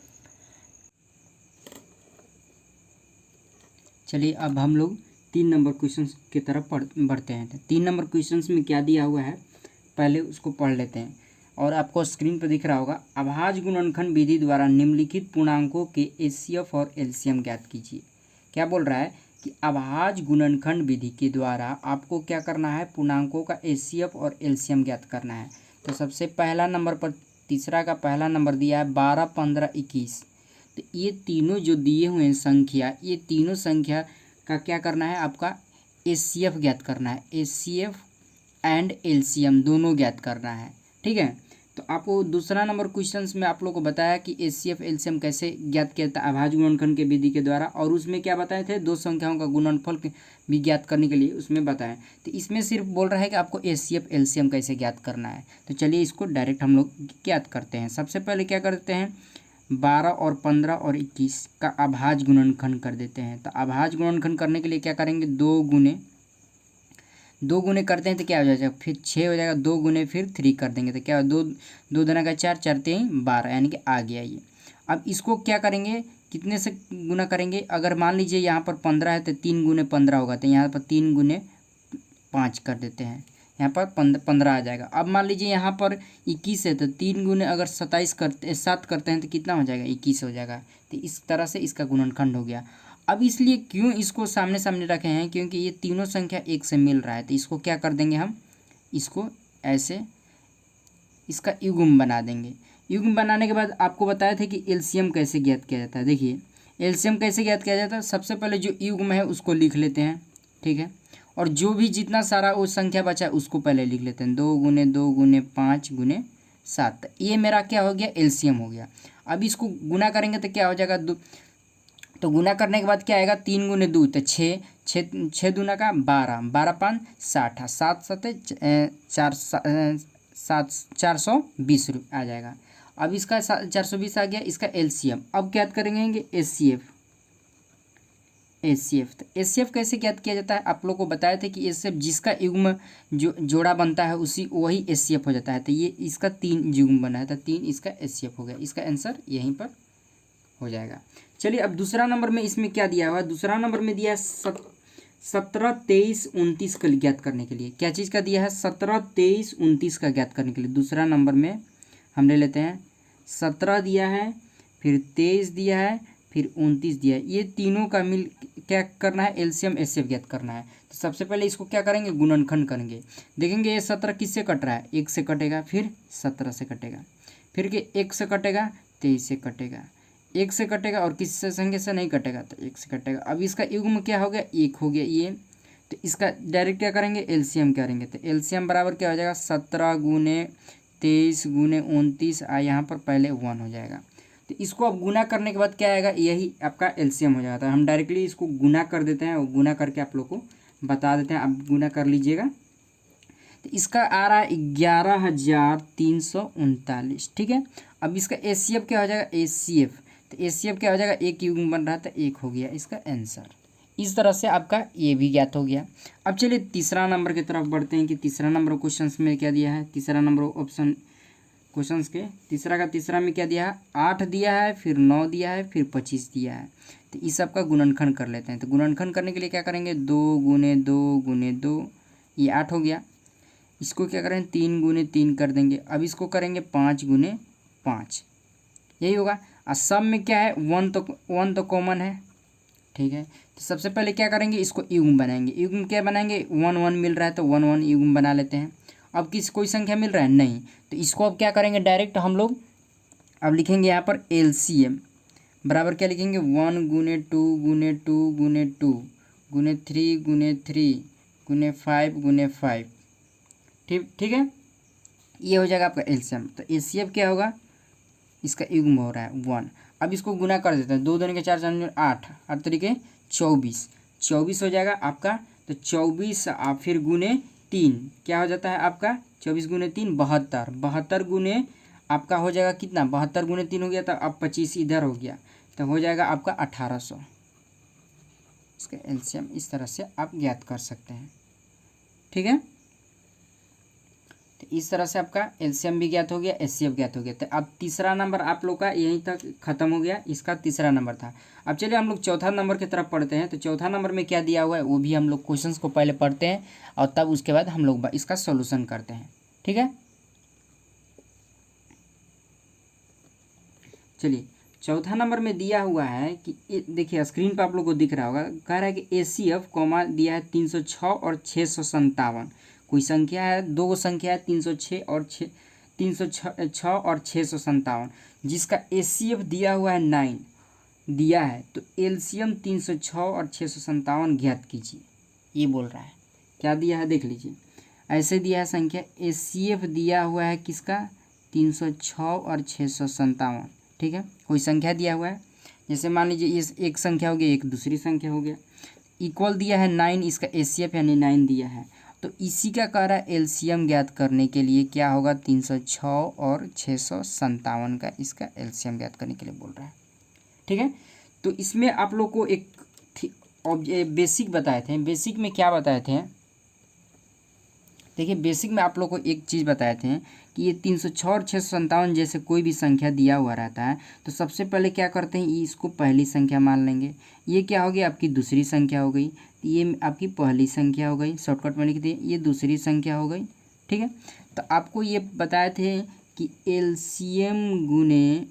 Speaker 1: चलिए अब हम लोग 3 नंबर क्वेश्चन की तरफ बढ़ते हैं। 3 नंबर क्वेश्चन में क्या दिया हुआ है पहले उसको पढ़ लेते हैं। और आपको स्क्रीन पर दिख रहा होगा, अभाज्य गुणनखंड विधि द्वारा निम्नलिखित पूर्णांकों के HCF और LCM ज्ञात कीजिए। क्या बोल रहा है कि अभाज्य गुणनखंड विधि के द्वारा आपको क्या करना है, पूर्णांकों का HCF और LCM ज्ञात करना है। तो सबसे पहला नंबर पर तीसरा का पहला नंबर दिया है 12, 15, 21। तो ये तीनों जो दिए हुए हैं संख्या, ये तीनों संख्या का क्या करना है, आपका HCF ज्ञात करना है। HCF एंड LCM दोनों ज्ञात करना है, ठीक है। तो आपको दूसरा नंबर क्वेश्चन में आप लोग को बताया कि HCF LCM कैसे ज्ञात किया था अभाज्य गुणनखंड के विधि के द्वारा। और उसमें क्या बताए थे, 2 संख्याओं का गुणनफल भी ज्ञात करने के लिए उसमें बताया। तो इसमें सिर्फ बोल रहा है कि आपको HCF LCM कैसे ज्ञात करना है। तो चलिए इसको डायरेक्ट हम लोग ज्ञात करते हैं। सबसे पहले क्या करते हैं, 12 और 15 और 21 का अभाज्य गुणनखंड कर देते हैं। तो अभाज्य गुणनखंड करने के लिए क्या करेंगे, 2 गुने करते हैं तो क्या हो जाएगा, फिर 6 हो जाएगा, 2 गुने फिर 3 कर देंगे तो क्या हो, 2 दूना का 4, 4 3 12, यानी कि आ गया ये। अब इसको क्या करेंगे, कितने से गुना करेंगे, अगर मान लीजिए यहाँ पर 15 है तो 3 गुने 15 होगा, तो यहाँ पर 3 गुने 5 कर देते हैं, यहाँ पर 15 आ जाएगा। अब मान लीजिए यहाँ पर 21 है तो 3 गुने अगर 7 करते हैं तो कितना हो जाएगा, 21 हो जाएगा। तो इस तरह से इसका गुणनखंड हो गया। अब इसलिए क्यों इसको सामने सामने रखे हैं, क्योंकि ये तीनों संख्या एक से मिल रहा है। तो इसको क्या कर देंगे हम, इसको ऐसे इसका युग्म बना देंगे। युग्म बनाने के बाद आपको बताया था कि LCM कैसे ज्ञात किया जाता है। देखिए LCM कैसे ज्ञात किया जाता है, सबसे पहले जो युग्म है उसको लिख लेते हैं, ठीक है। और जो भी जितना सारा वो संख्या बचा है उसको पहले लिख लेते हैं, 2 गुने 2 गुने 5 गुने 7। ये मेरा क्या हो गया, LCM हो गया। अब इसको गुना करेंगे तो क्या हो जाएगा, तो गुना करने के बाद क्या आएगा, 3 गुने 2 तो 6 दूना का 12, 12 5 60, 7 7 420 आ जाएगा। अब इसका 420 आ गया, इसका LCM। अब क्या करेंगे, HCF। तो HCF कैसे ज्ञात किया जाता है, आप लोग को बताए थे कि HCF जिसका युग्म जो जोड़ा बनता है वही HCF हो जाता है। तो ये इसका 3 युग्म बना है तो 3 इसका HCF हो गया। इसका आंसर यहीं पर हो जाएगा। चलिए अब दूसरा नंबर में इसमें क्या दिया हुआ है, दूसरा नंबर में दिया है 17, 23, 29 का ज्ञात करने के लिए। क्या चीज़ का दिया है, 17, 23, 29 का ज्ञात करने के लिए। दूसरा नंबर में हम ले लेते हैं, 17 दिया है, फिर 23 दिया है, फिर 29 दिया है। ये तीनों का मिल क्या करना है, LCM HCF ज्ञात करना है। तो सबसे पहले इसको क्या करेंगे, गुणनखंड करेंगे। देखेंगे ये 17 किससे कट रहा है, 1 से कटेगा, फिर 17 से कटेगा, फिर के 1 से कटेगा, 23 से कटेगा, 1 से कटेगा और किस संख्या से नहीं कटेगा तो 1 से कटेगा। अब इसका युग्म क्या हो गया, 1 हो गया ये। तो इसका डायरेक्ट क्या करेंगे, LCM करेंगे। तो LCM बराबर क्या हो जाएगा, 17 गुने 23 गुने 29, यहाँ पर पहले 1 हो जाएगा। तो इसको अब गुना करने के बाद क्या आएगा, यही आपका LCM हो जाता है। हम डायरेक्टली इसको गुना कर देते हैं और गुना करके आप लोग को बता देते हैं। आप गुना कर लीजिएगा। तो इसका आ रहा है 11,339, ठीक है। अब इसका HCF क्या हो जाएगा, HCF। तो HCF क्या हो जाएगा, 1 युग्म बन रहा था, 1 हो गया इसका आंसर। इस तरह से आपका ये भी ज्ञात हो गया। अब चलिए तीसरा नंबर की तरफ बढ़ते हैं कि तीसरा नंबर क्वेश्चन में क्या दिया है। तीसरा नंबर ऑप्शन क्वेश्चंस के तीसरा में क्या दिया है, 8 दिया है, फिर 9 दिया है, फिर 25 दिया है। तो इस सब का गुणनखंड कर लेते हैं। तो गुणनखंड करने के लिए क्या करेंगे, 2 गुने 2 गुने 2, ये 8 हो गया। इसको क्या करें, 3 गुने 3 कर देंगे। अब इसको करेंगे 5 गुने 5, यही होगा। और सब में क्या है, 1 तो कॉमन है, ठीक है। तो सबसे पहले क्या करेंगे, इसको युग्म बनाएंगे। युग्म क्या बनाएंगे, 1 1 मिल रहा है तो 1 1 युग्म बना लेते हैं। अब कोई संख्या मिल रहा है नहीं, तो इसको अब क्या करेंगे, डायरेक्ट हम लोग अब लिखेंगे यहाँ पर LCM बराबर क्या लिखेंगे, 1 गुने 2 गुने 2 गुने 2 गुने 3 गुने 3 गुने 5 गुने 5, ठीक है। ये हो जाएगा आपका LCM। तो HCF क्या होगा, इसका युग्म हो रहा है 1। अब इसको गुना कर देते हैं, 2 दूनी के 4 4 8 8 तरीके 24 हो जाएगा आपका। तो 24 फिर गुने 3 क्या हो जाता है आपका, 24 गुने 3 72 गुने आपका हो जाएगा कितना, 72 गुने 3 हो गया, तो अब 25 इधर हो गया, तो हो जाएगा आपका 1800। इसका LCM इस तरह से आप ज्ञात कर सकते हैं, ठीक है। तो इस तरह से आपका LCM भी ज्ञात हो गया, HCF ज्ञात हो गया। तो अब तीसरा नंबर आप लोग का यहीं तक खत्म हो गया, इसका तीसरा नंबर था। अब चलिए हम लोग चौथा नंबर की तरफ पढ़ते हैं। तो चौथा नंबर में क्या दिया हुआ है वो भी हम लोग क्वेश्चंस को पहले पढ़ते हैं और तब उसके बाद हम लोग इसका सॉल्यूशन करते हैं, ठीक है। चलिए चौथा नंबर में दिया हुआ है कि देखिए स्क्रीन पर आप लोग को दिख रहा होगा, कह रहा है कि HCF कॉमा दिया है 306 और 657। कोई संख्या है, दो संख्या है 306 और 306 और 657, जिसका HCF दिया हुआ है 9 दिया है। तो LCM 306 और 657 ज्ञात कीजिए, ये बोल रहा है। क्या दिया है देख लीजिए, ऐसे दिया है संख्या, HCF दिया हुआ है किसका, 306 और 657, ठीक है। कोई संख्या दिया हुआ है, जैसे मान लीजिए ये एक संख्या हो गया, एक दूसरी संख्या हो गया, इक्वल दिया है 9, इसका HCF यानी 9 दिया है। तो इसी का कह रहा है LCM ज्ञात करने के लिए क्या होगा, 306 और 657 का इसका LCM ज्ञात करने के लिए बोल रहा है, ठीक है। तो इसमें आप लोग को एक बेसिक बताए थे। बेसिक में क्या बताए थे, देखिए बेसिक में आप लोग को एक चीज़ बताए थे कि ये 306 और 657 जैसे कोई भी संख्या दिया हुआ रहता है तो सबसे पहले क्या करते हैं, इसको पहली संख्या मान लेंगे। ये क्या हो गई, आपकी दूसरी संख्या हो गई, तो ये आपकी पहली संख्या हो गई, शॉर्टकट में लिख दिए, ये दूसरी संख्या हो गई, ठीक है। तो आपको ये बताए थे कि LCM गुने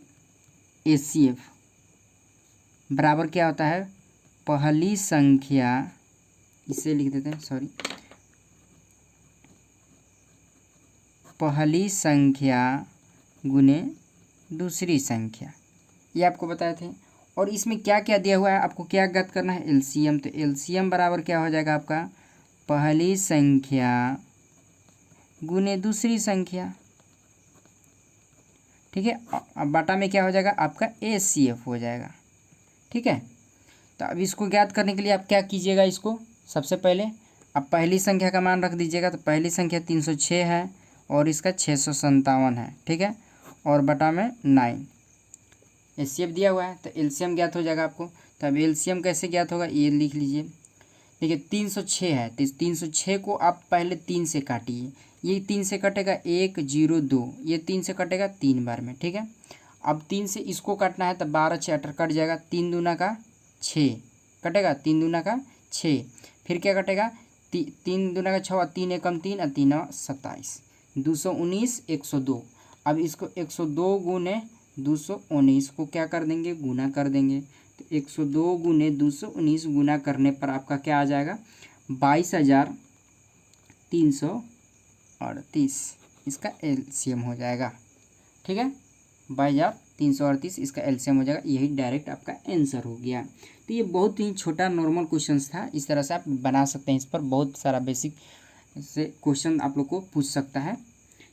Speaker 1: HCF बराबर क्या होता है, पहली संख्या, इसे लिख देते हैं, सॉरी, पहली संख्या गुने दूसरी संख्या, ये आपको बताए थे। और इसमें क्या क्या दिया हुआ है, आपको क्या ज्ञात करना है, LCM। तो LCM बराबर क्या हो जाएगा आपका, पहली संख्या गुने दूसरी संख्या, ठीक है। अब बटा में क्या हो जाएगा आपका HCF हो जाएगा, ठीक है। तो अब इसको ज्ञात करने के लिए आप क्या कीजिएगा, इसको सबसे पहले आप पहली संख्या का मान रख दीजिएगा। तो पहली संख्या 306 है और इसका 657 है, ठीक है, और बटा में 9, HCF दिया हुआ है। तो LCM ज्ञात हो जाएगा आपको। तो अब LCM कैसे ज्ञात होगा, ये लिख लीजिए। देखिए 306 है, तो 306 को आप पहले 3 से काटिए, ये 3 से कटेगा 1 0 2, ये 3 से कटेगा 3 बार में, ठीक है। अब 3 से इसको काटना है तो 12 6 18 कट जाएगा, 3 दूना का 6 कटेगा, 3 दूना का 6, फिर क्या कटेगा, 3 दूना का 6 और 3 एकम 3 और 3 27, 219 102। अब इसको 102 गुने 219 को क्या कर देंगे, गुना कर देंगे। तो 102 गुने 219 गुना करने पर आपका क्या आ जाएगा, 22,338 इसका LCM हो जाएगा, ठीक है। 22,338 इसका LCM हो जाएगा। यही डायरेक्ट आपका आंसर हो गया। तो ये बहुत ही छोटा नॉर्मल क्वेश्चन था, इस तरह से आप बना सकते हैं। इस पर बहुत सारा बेसिक से क्वेश्चन आप लोग को पूछ सकता है,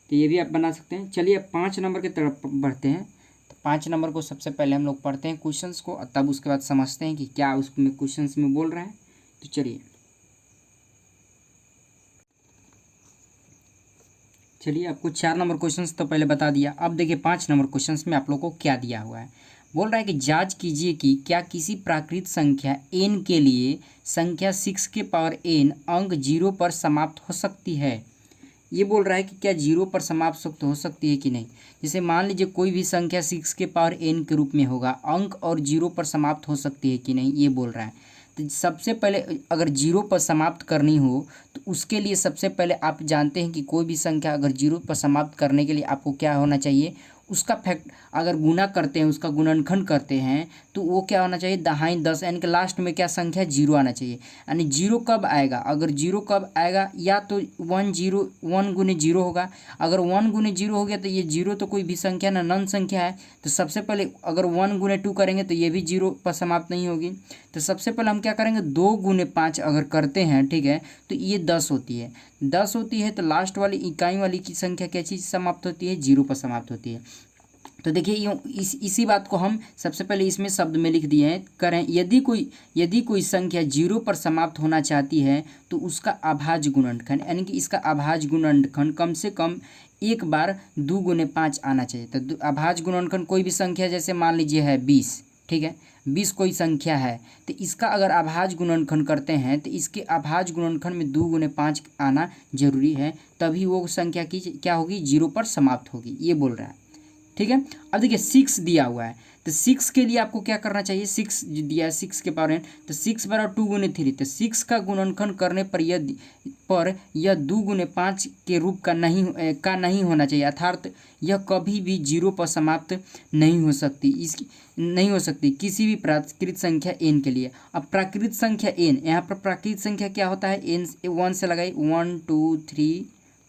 Speaker 1: तो ये भी आप बना सकते हैं। चलिए अब 5 नंबर की तरफ बढ़ते हैं। तो 5 नंबर को सबसे पहले हम लोग पढ़ते हैं क्वेश्चंस को, तब उसके बाद समझते हैं कि क्या उसमें क्वेश्चंस में बोल रहा है। तो चलिए आपको 4 नंबर क्वेश्चंस तो पहले बता दिया। अब देखिए 5 नंबर क्वेश्चंस में आप लोग को क्या दिया हुआ है। बोल रहा है कि जांच कीजिए कि क्या किसी प्राकृत संख्या n के लिए संख्या 6 के पावर n अंक 0 पर समाप्त हो सकती है। ये बोल रहा है कि क्या 0 पर समाप्त हो सकती है कि नहीं। जैसे मान लीजिए कोई भी संख्या 6 के पावर n के रूप में होगा, अंक और 0 पर समाप्त हो सकती है कि नहीं, ये बोल रहा है। तो सबसे पहले अगर 0 पर समाप्त करनी हो तो उसके लिए सबसे पहले आप जानते हैं कि कोई भी संख्या अगर 0 पर समाप्त करने के लिए आपको क्या होना चाहिए, उसका फैक्ट अगर गुना करते हैं, उसका गुणनखंड करते हैं, तो वो क्या होना चाहिए, दहाई 10, यानी कि लास्ट में क्या संख्या, जीरो आना चाहिए। यानी जीरो कब आएगा, अगर जीरो कब आएगा, या तो 1 गुने जीरो होगा। अगर 1 गुने जीरो हो गया तो ये जीरो तो कोई भी संख्या ना, नन संख्या है। तो सबसे पहले अगर 1 गुने 2 करेंगे तो ये भी जीरो पर समाप्त नहीं होगी। तो सबसे पहले हम क्या करेंगे, 2 गुने 5 अगर करते हैं, ठीक है, तो ये 10 होती है। 10 होती है तो लास्ट वाली इकाई वाली की संख्या क्या चीज़ समाप्त होती है, जीरो पर समाप्त होती है। तो देखिए यूँ इसी बात को हम सबसे पहले इसमें शब्द में लिख दिए हैं। करें, यदि कोई संख्या जीरो पर समाप्त होना चाहती है तो उसका अभाज्य गुणनखंड, यानी कि इसका अभाज्य गुणनखंड कम से कम एक बार 2 गुने 5 आना चाहिए। तो अभाज्य गुणनखंड कोई भी संख्या, जैसे मान लीजिए है 20, ठीक है, 20 कोई संख्या है, तो इसका अगर अभाज्य गुणनखंड करते हैं तो इसके अभाज्य गुणनखंड में 2 गुने 5 आना जरूरी है, तभी वो संख्या की क्या होगी, जीरो पर समाप्त होगी, ये बोल रहा है। ठीक है, अब देखिए 6 दिया हुआ है, तो 6 के लिए आपको क्या करना चाहिए, 6 जो दिया है 6 के पावर n, तो 6 बराबर 2 गुने 3, तो 6 का गुणनखंड करने पर यह 2 गुने 5 के रूप का नहीं होना चाहिए, अर्थात यह कभी भी जीरो पर समाप्त नहीं हो सकती किसी भी प्राकृत संख्या n के लिए। अब प्राकृत संख्या n, यहाँ पर प्राकृत संख्या क्या होता है, n 1 से लगाई, 1 2 3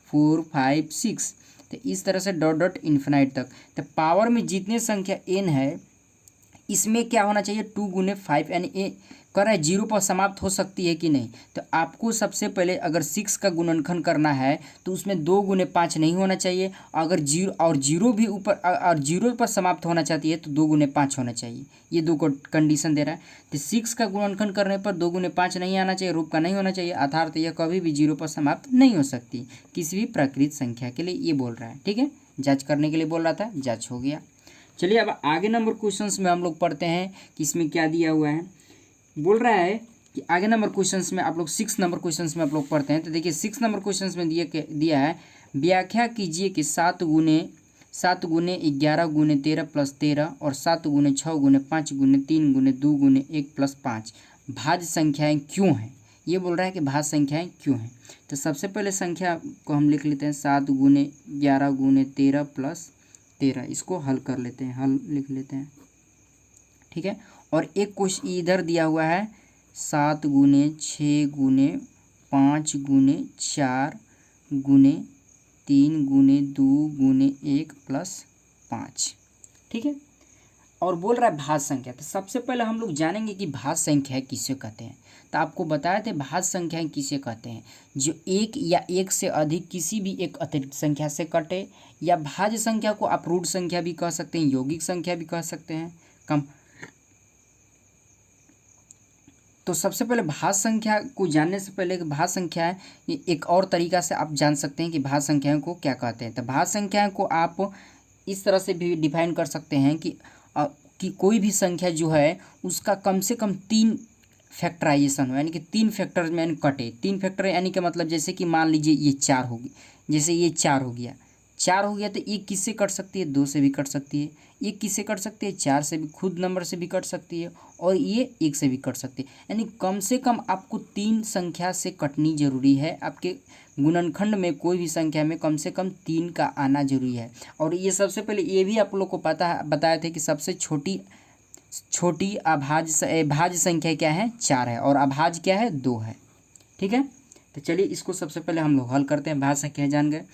Speaker 1: 4 5 6, तो इस तरह से डॉट डॉट इन्फिनाइट तक। तो पावर में जितने संख्या n है, इसमें क्या होना चाहिए, 2 गुने 5, यानी ए कर रहा है जीरो पर समाप्त हो सकती है कि नहीं। तो आपको सबसे पहले अगर 6 का गुणनखंड करना है तो उसमें 2 गुने 5 नहीं होना चाहिए। अगर जीरो भी ऊपर और जीरो पर समाप्त होना चाहती है तो 2 गुने 5 होना चाहिए। ये दो कंडीशन दे रहा है। तो 6 का गुणनखंड करने पर 2 गुने 5 नहीं आना चाहिए, रूप का नहीं होना चाहिए, अर्थात यह कभी भी जीरो पर समाप्त नहीं हो सकती किसी भी प्राकृत संख्या के लिए, ये बोल रहा है। ठीक है, जाँच करने के लिए बोल रहा था, जाँच हो गया। चलिए अब आगे नंबर क्वेश्चंस में हम लोग पढ़ते हैं कि इसमें क्या दिया हुआ है। बोल रहा है कि आगे नंबर क्वेश्चंस में आप लोग 6 नंबर क्वेश्चंस में आप लोग पढ़ते हैं। तो देखिए 6 नंबर क्वेश्चंस में दिया है, व्याख्या कीजिए कि 7 गुने 11 गुने 13 प्लस 13 और 7 गुने 6 गुने 5 गुने 3 गुने 2 गुने 1 प्लस 5 भाज्य संख्याएँ क्यों हैं। ये बोल रहा है कि भाज्य संख्याएँ क्यों हैं। तो सबसे पहले संख्या को हम लिख लेते हैं 7 गुने 11 गुने 13 प्लस 13, इसको हल कर लेते हैं, हल लिख लेते हैं। ठीक है, और एक क्वेश्चन इधर दिया हुआ है 7 गुने 6 गुने 5 गुने 4 गुने 3 गुने 2 गुने 1 प्लस 5। ठीक है, और बोल रहा है भाज्य संख्या। तो सबसे पहले हम लोग जानेंगे कि भाज्य संख्या किसे कहते हैं। तो आपको बताए थे भाज्य संख्याएं किसे कहते हैं, जो एक या एक से अधिक किसी भी एक अतिरिक्त संख्या से कटे, या भाज्य संख्या को आप रूट संख्या भी कह सकते हैं, यौगिक संख्या भी कह सकते हैं। तो सबसे पहले भाज्य संख्या को जानने से पहले भाज्य संख्या है एक और तरीका से आप जान सकते हैं कि भाज्य संख्याओं को क्या कहते हैं। तो भाज्य संख्याओं को आप इस तरह से भी डिफाइन कर सकते हैं कि कोई भी संख्या जो है उसका कम से कम 3 फैक्टराइजेशन हो, यानी कि 3 फैक्टर में कटे। 3 फैक्टर यानी कि मतलब जैसे कि मान लीजिए ये 4 होगी, जैसे ये 4 हो गया, 4 हो गया तो ये किससे कट सकती है, 2 से भी कट सकती है। ये किससे कट सकती है, 4 से भी, खुद नंबर से भी कट सकती है, और ये 1 से भी कट सकती है। यानी कम से कम आपको 3 संख्या से कटनी जरूरी है। आपके गुणनखंड में कोई भी संख्या में कम से कम 3 का आना जरूरी है। और ये सबसे पहले ये भी आप लोग को बताया थे कि सबसे छोटी भाज्य संख्या क्या है, 4 है, और अभाज्य क्या है, 2 है। ठीक है, तो चलिए इसको सबसे पहले हम लोग हल करते हैं। भाज्य संख्या जान गए,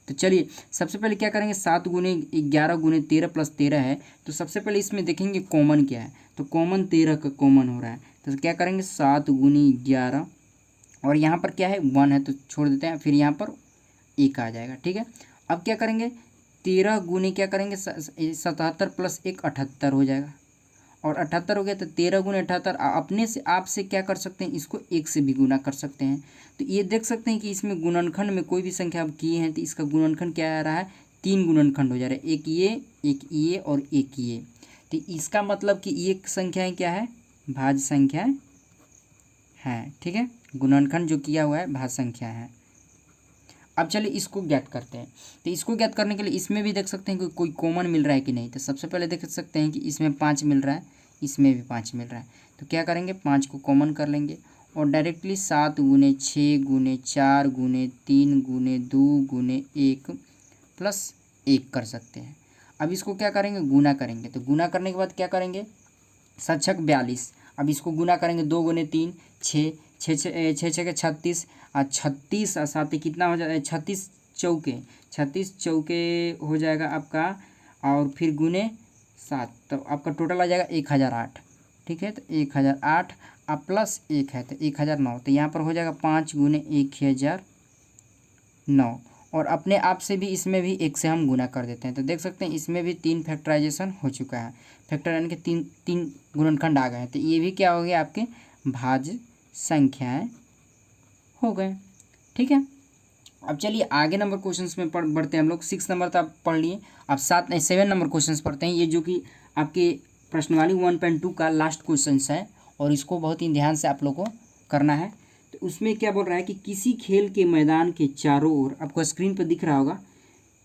Speaker 1: तो चलिए सबसे पहले क्या करेंगे, 7 गुने 11 गुने 13 प्लस 13 है। तो सबसे पहले इसमें देखेंगे कॉमन क्या है, तो कॉमन 13 का कॉमन हो रहा है। तो क्या करेंगे 7 गुने 11, और यहाँ पर क्या है 1 है तो छोड़ देते हैं, फिर यहाँ पर 1 आ जाएगा। ठीक है, अब क्या करेंगे 13 गुने क्या करेंगे 77 प्लस 1 78 हो जाएगा, और 78 हो गया। तो 13 गुने 78 अपने से आप से क्या कर सकते हैं, इसको 1 से भी गुना कर सकते हैं। तो ये देख सकते हैं कि इसमें गुणनखंड में कोई भी संख्या आप किए हैं तो इसका गुणनखंड क्या आ रहा है, 3 गुणनखंड हो जा रहा है, एक ये और एक ये। तो इसका मतलब कि ये संख्याएँ क्या है, भाज्य संख्या है। ठीक है, गुणनखंड जो किया हुआ है भाज्य संख्या है। अब चलिए इसको ज्ञात करते हैं। तो इसको ज्ञात करने के लिए इसमें भी देख सकते हैं कि कोई कॉमन मिल रहा है कि नहीं। तो सबसे पहले देख सकते हैं कि इसमें 5 मिल रहा है, इसमें भी 5 मिल रहा है। तो क्या करेंगे 5 को कॉमन कर लेंगे, और डायरेक्टली 7 गुने 6 गुने 4 गुने 3 गुने 2 गुने 1 प्लस 1 कर सकते हैं। अब इसको क्या करेंगे, गुना करेंगे। तो गुना करने के बाद क्या करेंगे, 7 छक 42। अब इसको गुना करेंगे, 2 गुने 3 6, 6 के 36, और 36 और 7 कितना हो जाए, 36 चौके हो जाएगा आपका, और फिर गुने 7, तो आपका टोटल आ जाएगा 1008। ठीक है, तो 1008 अब प्लस 1 है तो 1009, तो यहाँ पर हो जाएगा 5 गुने 1009। और अपने आप से भी इसमें भी 1 से हम गुना कर देते हैं, तो देख सकते हैं इसमें भी 3 फैक्टराइजेशन हो चुका है। फैक्टर यानी कि तीन गुणनखंड आ गए हैं, तो ये भी क्या हो गया, आपके भाज्य संख्याएं हो गए। ठीक है, अब चलिए आगे नंबर क्वेश्चंस में बढ़ते हैं हम लोग। 6 नंबर तो आप पढ़ लिए, अब 7 नंबर क्वेश्चंस पढ़ते हैं, ये जो कि आपके प्रश्नवाली 1.2 का लास्ट क्वेश्चन है, और इसको बहुत ही ध्यान से आप लोग को करना है। तो उसमें क्या बोल रहा है कि किसी खेल के मैदान के चारों ओर, आपको स्क्रीन पर दिख रहा होगा,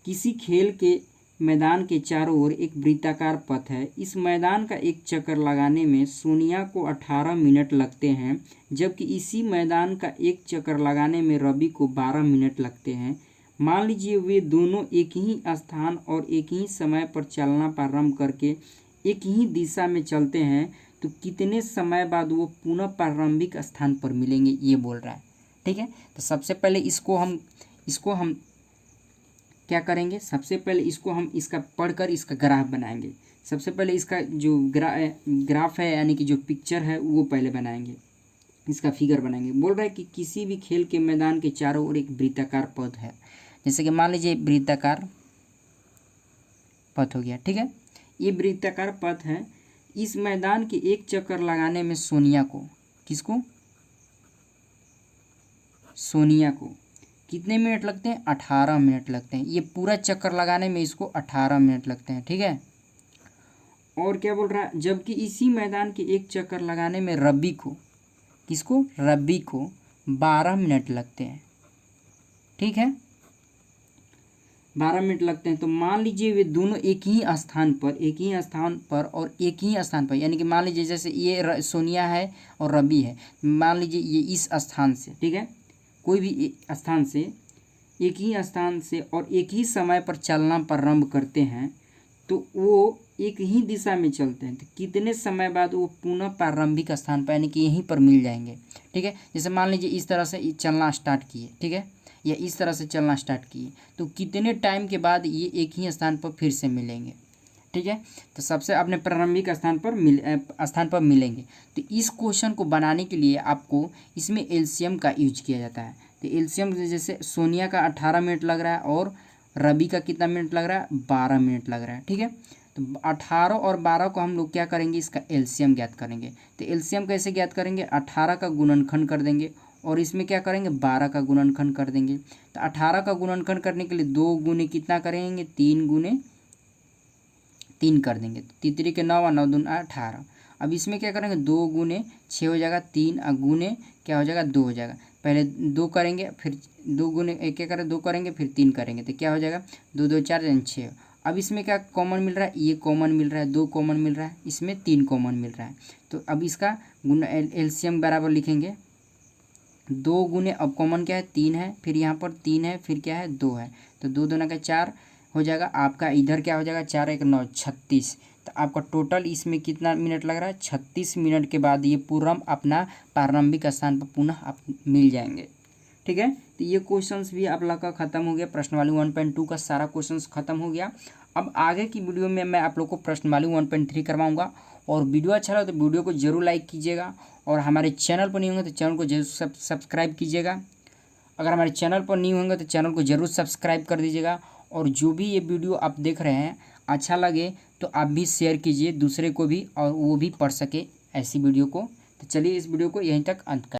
Speaker 1: किसी खेल के मैदान के चारों ओर एक वृत्ताकार पथ है। इस मैदान का एक चक्कर लगाने में सोनिया को 18 मिनट लगते हैं, जबकि इसी मैदान का एक चक्कर लगाने में रवि को 12 मिनट लगते हैं। मान लीजिए वे दोनों एक ही स्थान और एक ही समय पर चलना प्रारंभ करके एक ही दिशा में चलते हैं, तो कितने समय बाद वो पुनः प्रारंभिक स्थान पर मिलेंगे, ये बोल रहा है। ठीक है, तो सबसे पहले इसको हम क्या करेंगे, सबसे पहले इसको हम इसका पढ़कर इसका ग्राफ बनाएंगे। सबसे पहले इसका जो ग्राफ है यानी कि जो पिक्चर है वो पहले बनाएंगे, इसका फिगर बनाएंगे। बोल रहा है कि किसी भी खेल के मैदान के चारों ओर एक वृत्ताकार पथ है, जैसे कि मान लीजिए वृत्ताकार पथ हो गया। ठीक है, ये वृत्ताकार पथ है। इस मैदान के एक चक्कर लगाने में सोनिया को, किसको, सोनिया को कितने मिनट लगते हैं, 18 मिनट लगते हैं। ये पूरा चक्कर लगाने में इसको 18 मिनट लगते हैं। ठीक है, और क्या बोल रहा है, जबकि इसी मैदान के एक चक्कर लगाने में रवि को, किसको, रवि को 12 मिनट लगते हैं। ठीक है, 12 मिनट लगते हैं। तो मान लीजिए वे दोनों एक ही स्थान पर और एक ही स्थान पर, यानी कि मान लीजिए जैसे ये सोनिया है और रवि है, मान लीजिए ये इस स्थान से, ठीक है, कोई भी स्थान से, एक ही स्थान से और एक ही समय पर चलना प्रारंभ करते हैं, तो वो एक ही दिशा में चलते हैं, तो कितने समय बाद वो पुनः प्रारंभिक स्थान पर यानी कि यहीं पर मिल जाएंगे। ठीक है, जैसे मान लीजिए इस तरह से चलना स्टार्ट किए, ठीक है, या इस तरह से चलना स्टार्ट किए, तो कितने टाइम के बाद ये एक ही स्थान पर फिर से मिलेंगे। ठीक है, तो सबसे अपने प्रारंभिक स्थान पर मिलेंगे। तो इस क्वेश्चन को बनाने के लिए आपको इसमें एलसीएम का यूज किया जाता है। तो एलसीएम जैसे सोनिया का 18 मिनट लग रहा है और रवि का कितना मिनट लग रहा है, 12 मिनट लग रहा है। ठीक है, तो 18 और 12 को हम लोग क्या करेंगे, इसका एलसीएम ज्ञात करेंगे। तो एलसीएम कैसे ज्ञात करेंगे, 18 का गुणनखंड कर देंगे और इसमें क्या करेंगे, 12 का गुणनखंड कर देंगे। तो 18 का गुणनखंड करने के लिए 2 गुने कितना करेंगे, 3 गुने 3 कर देंगे। 3 के 9 और 9 दूनी 18। अब इसमें क्या करेंगे, 2 गुने 6 हो जाएगा, 3 और गुने क्या हो जाएगा, 2 हो जाएगा। पहले 2 करेंगे, फिर 2 गुने क्या करें, 2 करेंगे, फिर 3 करेंगे, तो क्या हो जाएगा, 2 2 4 6। अब इसमें क्या कॉमन मिल रहा है, ये कॉमन मिल रहा है, 2 कॉमन मिल रहा है, इसमें 3 कॉमन मिल रहा है। तो अब इसका गुण एलसीएम बराबर लिखेंगे, 2 गुने, अब कॉमन क्या है, 3 है, फिर यहाँ पर 3 है, फिर क्या है, 2 है, तो 2 दूना का 4 हो जाएगा। आपका इधर क्या हो जाएगा, 4 1 9 36। तो आपका टोटल इसमें कितना मिनट लग रहा है, 36 मिनट के बाद ये पूर्ण अपना प्रारंभिक स्थान पर पुनः आप मिल जाएंगे। ठीक है, तो ये क्वेश्चंस भी आप लोग का खत्म हो गया। प्रश्नवाली 1.2 का सारा क्वेश्चंस खत्म हो गया। अब आगे की वीडियो में मैं आप लोग को प्रश्नवाली 1.3 करवाऊँगा। और वीडियो अच्छा लगा तो वीडियो को जरूर लाइक कीजिएगा, और हमारे चैनल पर नहीं होंगे तो चैनल को जरूर सब्सक्राइब कीजिएगा। अगर हमारे चैनल पर नहीं होंगे तो चैनल को जरूर सब्सक्राइब कर दीजिएगा। और जो भी ये वीडियो आप देख रहे हैं अच्छा लगे तो आप भी शेयर कीजिए दूसरे को भी, और वो भी पढ़ सके ऐसी वीडियो को। तो चलिए इस वीडियो को यहीं तक अंत कर